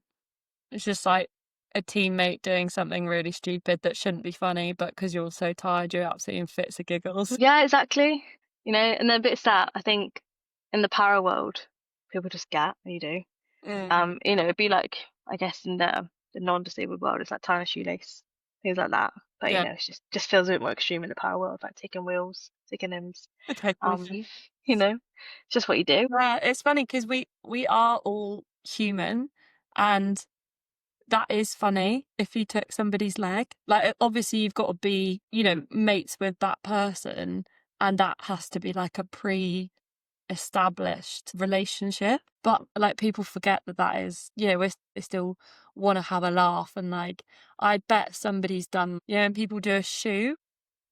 It's just like a teammate doing something really stupid that shouldn't be funny, but because you're so tired, you're absolutely in fits of giggles. Yeah, exactly. And then bits that I think in the para world people just get, and you do. Mm, It'd be like, I guess, in the non-disabled world, it's like tying a shoelace, things like that. But yeah, just feels a bit more extreme in the power world, like taking wheels, taking limbs. okay. You know, it's just what you do. Yeah, it's funny because we are all human, and that is funny if you took somebody's leg. Like, obviously, you've got to be, mates with that person, and that has to be like a pre-established relationship. But like, people forget that that is, they still want to have a laugh, and like, I bet somebody's done, and people do a shoe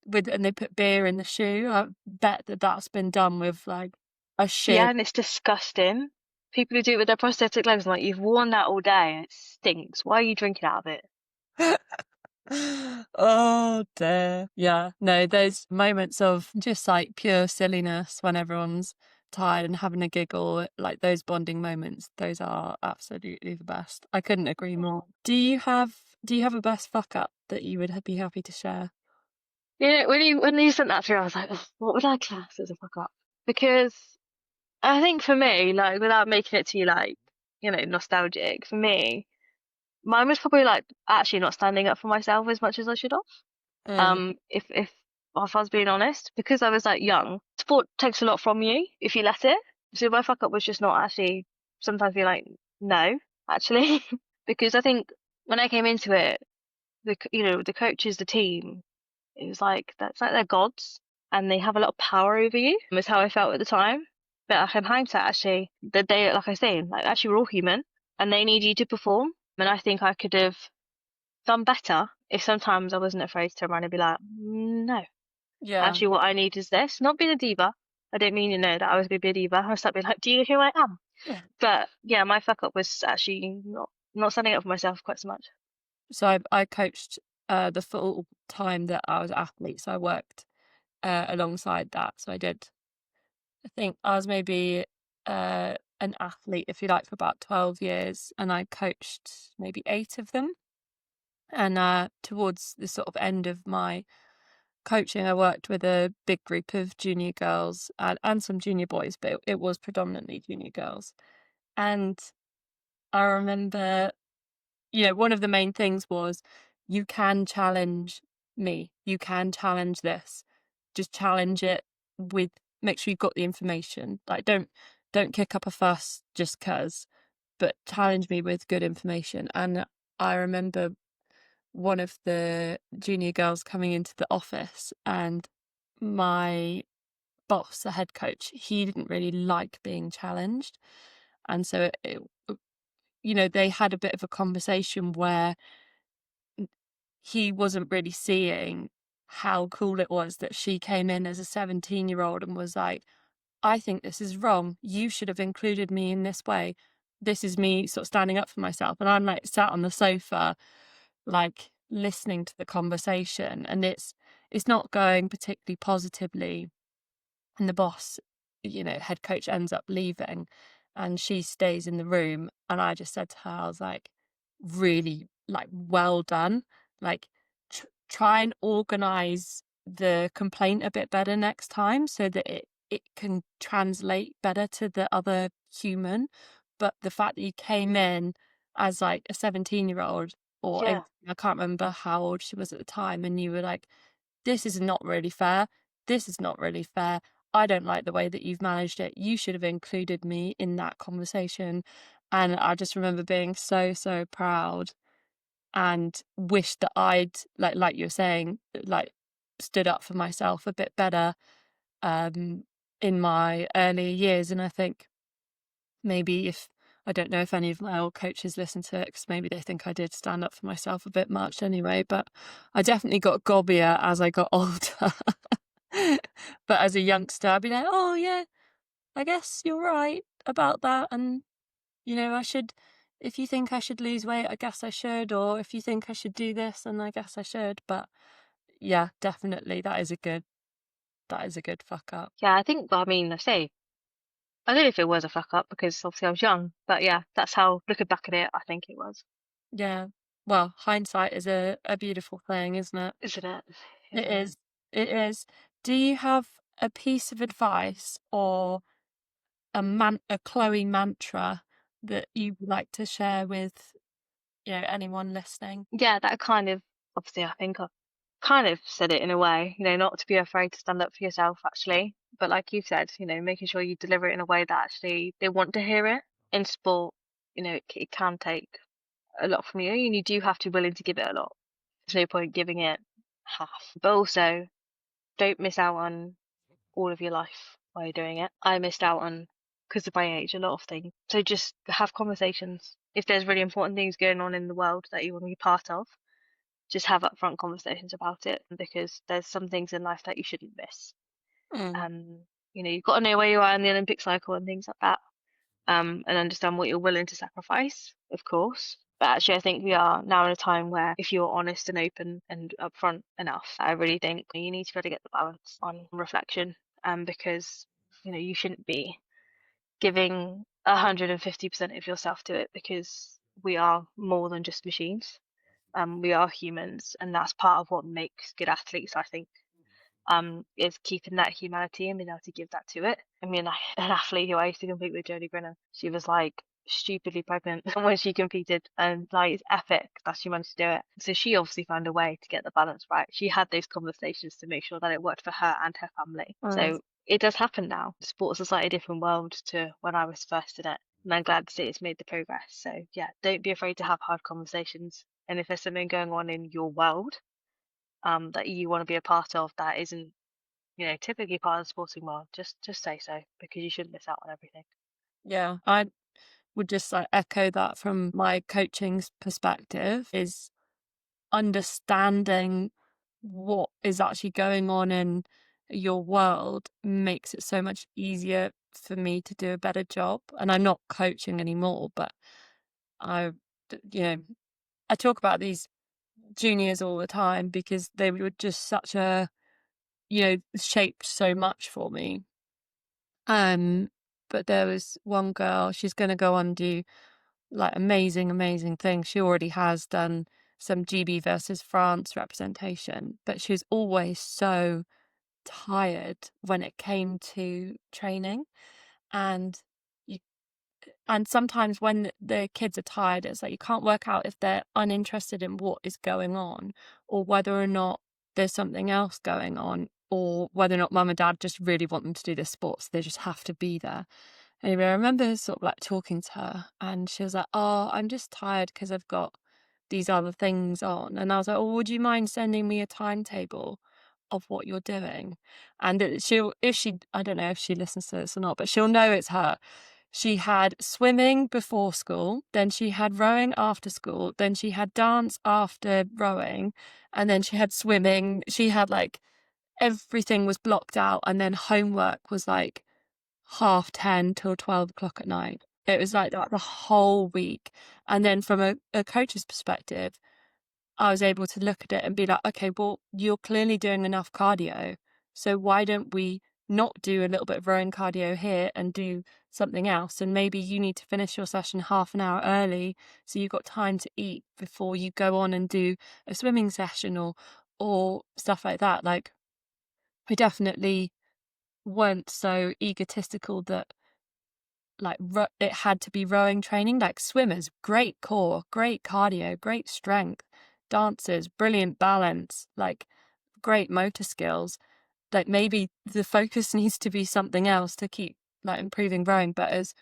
and they put beer in the shoe. I bet that that's been done with like a shoe. Yeah, and it's disgusting. People who do it with their prosthetic legs, I'm like, you've worn that all day and it stinks. Why are you drinking out of it? Oh dear. Yeah. No, those moments of just like pure silliness when everyone's tired and having a giggle, like those bonding moments, those are absolutely the best. I couldn't agree more. Do you have a best fuck up that you would be happy to share? When you sent that through, I was like, "Ugh, what would I class as a fuck up?" Because I think for me, like, without making it too like, nostalgic, for me, mine was probably like actually not standing up for myself as much as I should have. Mm, If I was being honest, because I was like young, sport takes a lot from you if you let it. So my fuck up was just not actually sometimes being like, no, actually, because I think when I came into it, the coaches, the team, it was like that's like they're gods and they have a lot of power over you. Was how I felt at the time. But like, in hindsight, actually, that they, like I say, like actually we're all human and they need you to perform. And I think I could have done better if sometimes I wasn't afraid to turn around and be like, no. Yeah. Actually, what I need is this. Not being a diva. I don't mean, that I was going to be a diva. I was like, being like, do you know who I am? But yeah, my fuck up was actually not standing up for myself quite so much. So I coached the full time that I was an athlete. So I worked alongside that. So I think I was maybe an athlete, if you like, for about 12 years, and I coached maybe 8 of them. And towards the sort of end of my coaching, I worked with a big group of junior girls and some junior boys, but it was predominantly junior girls. And I remember, one of the main things was you can challenge me, you can challenge this. Just challenge it with make sure you've got the information. Like don't kick up a fuss just 'cause, but challenge me with good information. And I remember one of the junior girls coming into the office, and my boss, the head coach, he didn't really like being challenged. And so they had a bit of a conversation where he wasn't really seeing how cool it was that she came in as a 17-year-old and was like, I think this is wrong. You should have included me in this way. This is me sort of standing up for myself. And I'm like sat on the sofa, like listening to the conversation. And it's not going particularly positively. And the boss, head coach ends up leaving and she stays in the room. And I just said to her, I was like, really, like, well done. Like, try and organize the complaint a bit better next time so that it can translate better to the other human. But the fact that you came in as like a 17-year-old or Yeah. 18, I can't remember how old she was at the time, and you were like, this is not really fair. This is not really fair. I don't like the way that you've managed it. You should have included me in that conversation. And I just remember being so, so proud and wished that I'd like you were saying, like stood up for myself a bit better um in my earlier years. And I think maybe if I don't know if any of my old coaches listen to it because maybe they think I did stand up for myself a bit much anyway, but I definitely got gobbier as I got older. But as a youngster, I'd be like, oh, yeah, I guess you're right about that. And, I should, if you think I should lose weight, I guess I should. Or if you think I should do this, then I guess I should. But yeah, definitely, that is a good fuck up. Yeah, I think, well, I mean, I don't know if it was a fuck up because obviously I was young, but yeah, that's how, looking back at it, I think it was. Yeah. Well, hindsight is a beautiful thing, isn't it? Isn't it? It Isn't it? is. It is. Do you have a piece of advice or a Chloe mantra that you would like to share with, anyone listening? Yeah, that kind of, obviously, I think I've kind of said it in a way, not to be afraid to stand up for yourself, actually. But like you said, making sure you deliver it in a way that actually they want to hear it. In sport, it can take a lot from you, and you do have to be willing to give it a lot. There's no point giving it half. But also, don't miss out on all of your life while you're doing it. I missed out on, because of my age, a lot of things. So just have conversations. If there's really important things going on in the world that you want to be part of, just have upfront conversations about it because there's some things in life that you shouldn't miss. Mm, Um, you've got to know where you are in the Olympic cycle and things like that. And understand what you're willing to sacrifice, of course. But actually, I think we are now in a time where if you're honest and open and upfront enough, I really think you need to be able to get the balance on reflection. Because you shouldn't be giving 150% of yourself to it because we are more than just machines. We are humans, and that's part of what makes good athletes, I think, is keeping that humanity and being able to give that to it. I mean, an athlete who I used to compete with, Jodie Brennan, she was like stupidly pregnant when she competed, and like it's epic that she managed to do it. So she obviously found a way to get the balance right. She had those conversations to make sure that it worked for her and her family. mm, So it does happen now. Sports is a slightly different world to when I was first in it. And I'm glad to see it's made the progress. So yeah, don't be afraid to have hard conversations. And if there's something going on in your world, that you want to be a part of that isn't, typically part of the sporting world, just say so because you shouldn't miss out on everything. yeah, I would just like echo that from my coaching's perspective is understanding what is actually going on in your world makes it so much easier for me to do a better job. And I'm not coaching anymore, but I, you know, I talk about these juniors all the time because they were just such a, shaped so much for me. Um, but there was one girl, she's going to go on and do like amazing, amazing things. She already has done some GB versus France representation, but she was always so tired when it came to training. And you and sometimes when the kids are tired, it's like you can't work out if they're uninterested in what is going on or whether or not there's something else going on or whether or not mum and dad just really want them to do this sport, so they just have to be there. Anyway, I remember sort of like talking to her and she was like, "Oh, I'm just tired because I've got these other things on." And I was like, "Oh, would you mind sending me a timetable of what you're doing?" And she'll, if she, I don't know if she listens to this or not, but she'll know it's her. She had swimming before school, then she had rowing after school, then she had dance after rowing, and then she had swimming. She had like everything was blocked out, and then homework was like 10:30 till 12 o'clock at night. It was like that the whole week. And then from a coach's perspective, I was able to look at it and be like, okay, well, you're clearly doing enough cardio. So why don't we not do a little bit of rowing cardio here and do something else? And maybe you need to finish your session half an hour early so you've got time to eat before you go on and do a swimming session or stuff like that. Like we definitely weren't so egotistical that like it had to be rowing training. Like swimmers, great core, great cardio, great strength. Dancers, brilliant balance, like great motor skills. Like maybe the focus needs to be something else to keep like improving rowing, but as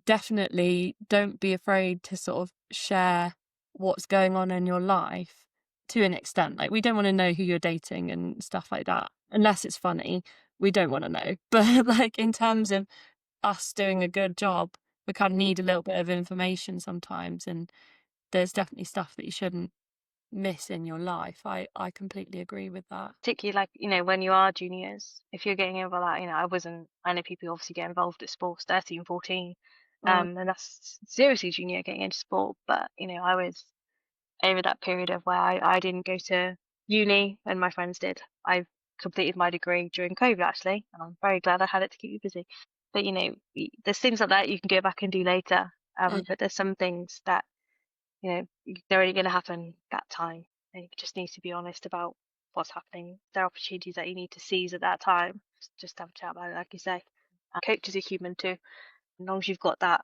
definitely don't be afraid to sort of share what's going on in your life to an extent. Like we don't want to know who you're dating and stuff like that unless it's funny. We don't want to know. But like in terms of us doing a good job, we kind of need a little bit of information sometimes, and there's definitely stuff that you shouldn't miss in your life. I completely agree with that. Particularly like, when you are juniors, if you're getting involved, like, I know people obviously get involved at sports 13, 14, Mm. and that's seriously junior getting into sport. But, I was over that period of where I didn't go to uni and my friends did. I completed my degree during COVID actually, and I'm very glad I had it to keep me busy. But, there's things like that you can go back and do later. Mm. But there's some things that, they're only going to happen that time. And you just need to be honest about what's happening. There are opportunities that you need to seize at that time. Just have a chat about it, like you say. Coaches are human too. As long as you've got that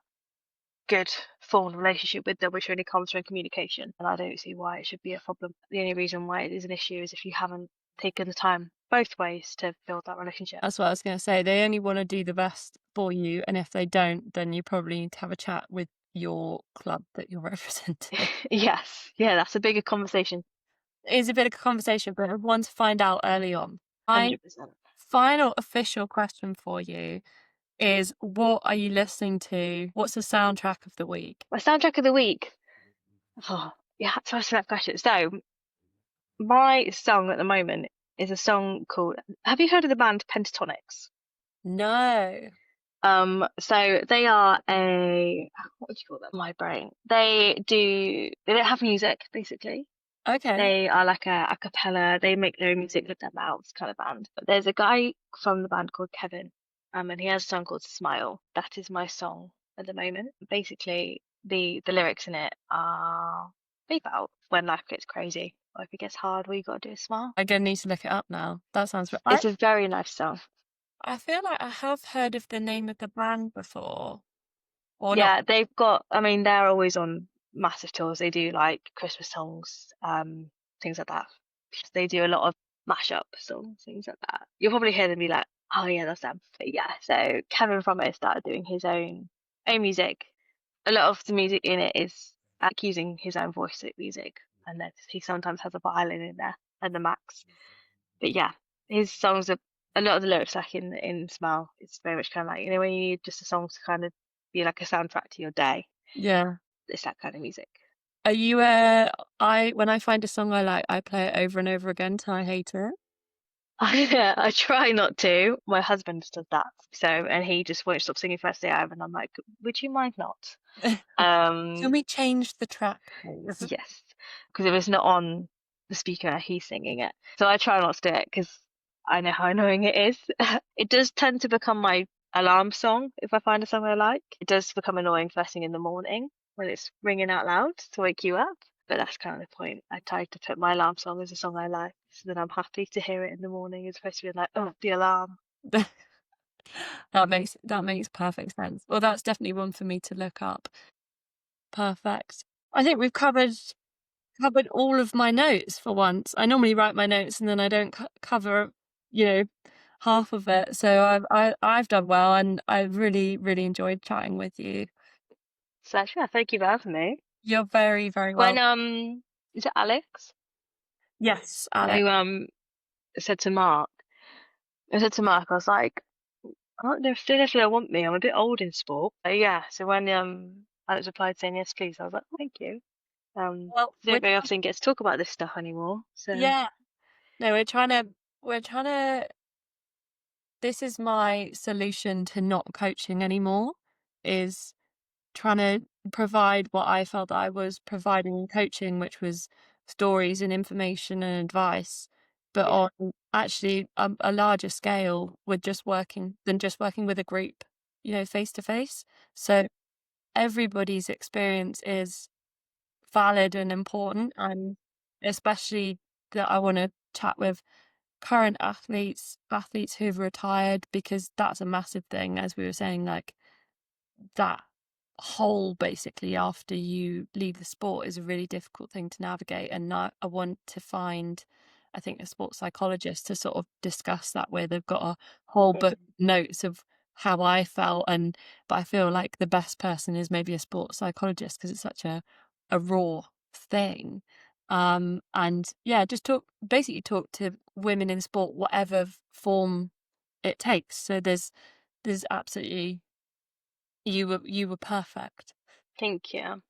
good formed relationship with them, which only comes from communication, and I don't see why it should be a problem. The only reason why it is an issue is if you haven't taken the time both ways to build that relationship. That's what I was going to say. They only want to do the best for you, and if they don't, then you probably need to have a chat with your club that you're representing. Yes, yeah, that's a bigger conversation. It is a bit of a conversation, but one to find out early on. My 100%. final official question for you is, what are you listening to? What's the soundtrack of the week? My soundtrack of the week. Oh, yeah, to answer that question. So, my song at the moment is a song called. Have you heard of the band Pentatonics? No. So they are what would you call them? My brain. They don't have music basically. Okay. They are like a cappella. They make their own music with their mouths kind of band. But there's a guy from the band called Kevin, and he has a song called Smile. That is my song at the moment. Basically, the lyrics in it are about when life gets crazy, or if it gets hard, all you gotta do is smile. I'm gonna need to look it up now. That sounds right. It's a very nice song. I feel like I have heard of the name of the band before, or not. Yeah, they've got. I mean, they're always on massive tours. They do like Christmas songs, things like that. They do a lot of mashup songs, things like that. You'll probably hear them be like, "Oh yeah, that's them." But yeah, so Kevin from it started doing his own music. A lot of the music in it is like using his own voice music, and then he sometimes has a violin in there and the max. But yeah, his songs are a lot of the lyrics like in Smile. It's very much kind of like when you need just a song to kind of be like a soundtrack to your day. Yeah. It's that kind of music. Are you when I find a song I like, I play it over and over again till I hate it? I try not to. My husband does that. So, and he just won't stop singing first day out, and I'm like, would you mind not? Can Um, we change the track, please? yes, because if it's not on the speaker, he's singing it. So I try not to do it because I know how annoying it is. It does tend to become my alarm song if I find a song I like. It does become annoying first thing in the morning when it's ringing out loud to wake you up. But that's kind of the point. I try to put my alarm song as a song I like, so that I'm happy to hear it in the morning, as opposed to being like, oh, the alarm. That makes perfect sense. Well, that's definitely one for me to look up. Perfect. I think we've covered all of my notes for once. I normally write my notes and then I don't cover, you know, half of it. So I've done well, and I've really really enjoyed chatting with you. So yeah, thank you for having me. You're very very When well. is it Alex Yes, Alex. who said to Mark? I said to Mark, I was like, I don't know if they want me. I'm a bit old in sport. Yeah. So when Alex replied saying yes, please, I was like, thank you. Well, Don't very often get to talk about this stuff anymore. So yeah. No, we're trying to this is my solution to not coaching anymore, is trying to provide what I felt that I was providing in coaching, which was stories and information and advice, but yeah, on actually a larger scale with just working with a group, face to face. So everybody's experience is valid and important, and especially that I want to chat with current athletes who've retired, because that's a massive thing, as we were saying, like that hole basically after you leave the sport is a really difficult thing to navigate. And I want to find, I think, a sports psychologist to sort of discuss that with. They've got a whole book of notes of how I felt, but I feel like the best person is maybe a sports psychologist, because it's such a raw thing. And yeah, just talk to women in sport, whatever form it takes. So there's absolutely, you were perfect. thank you.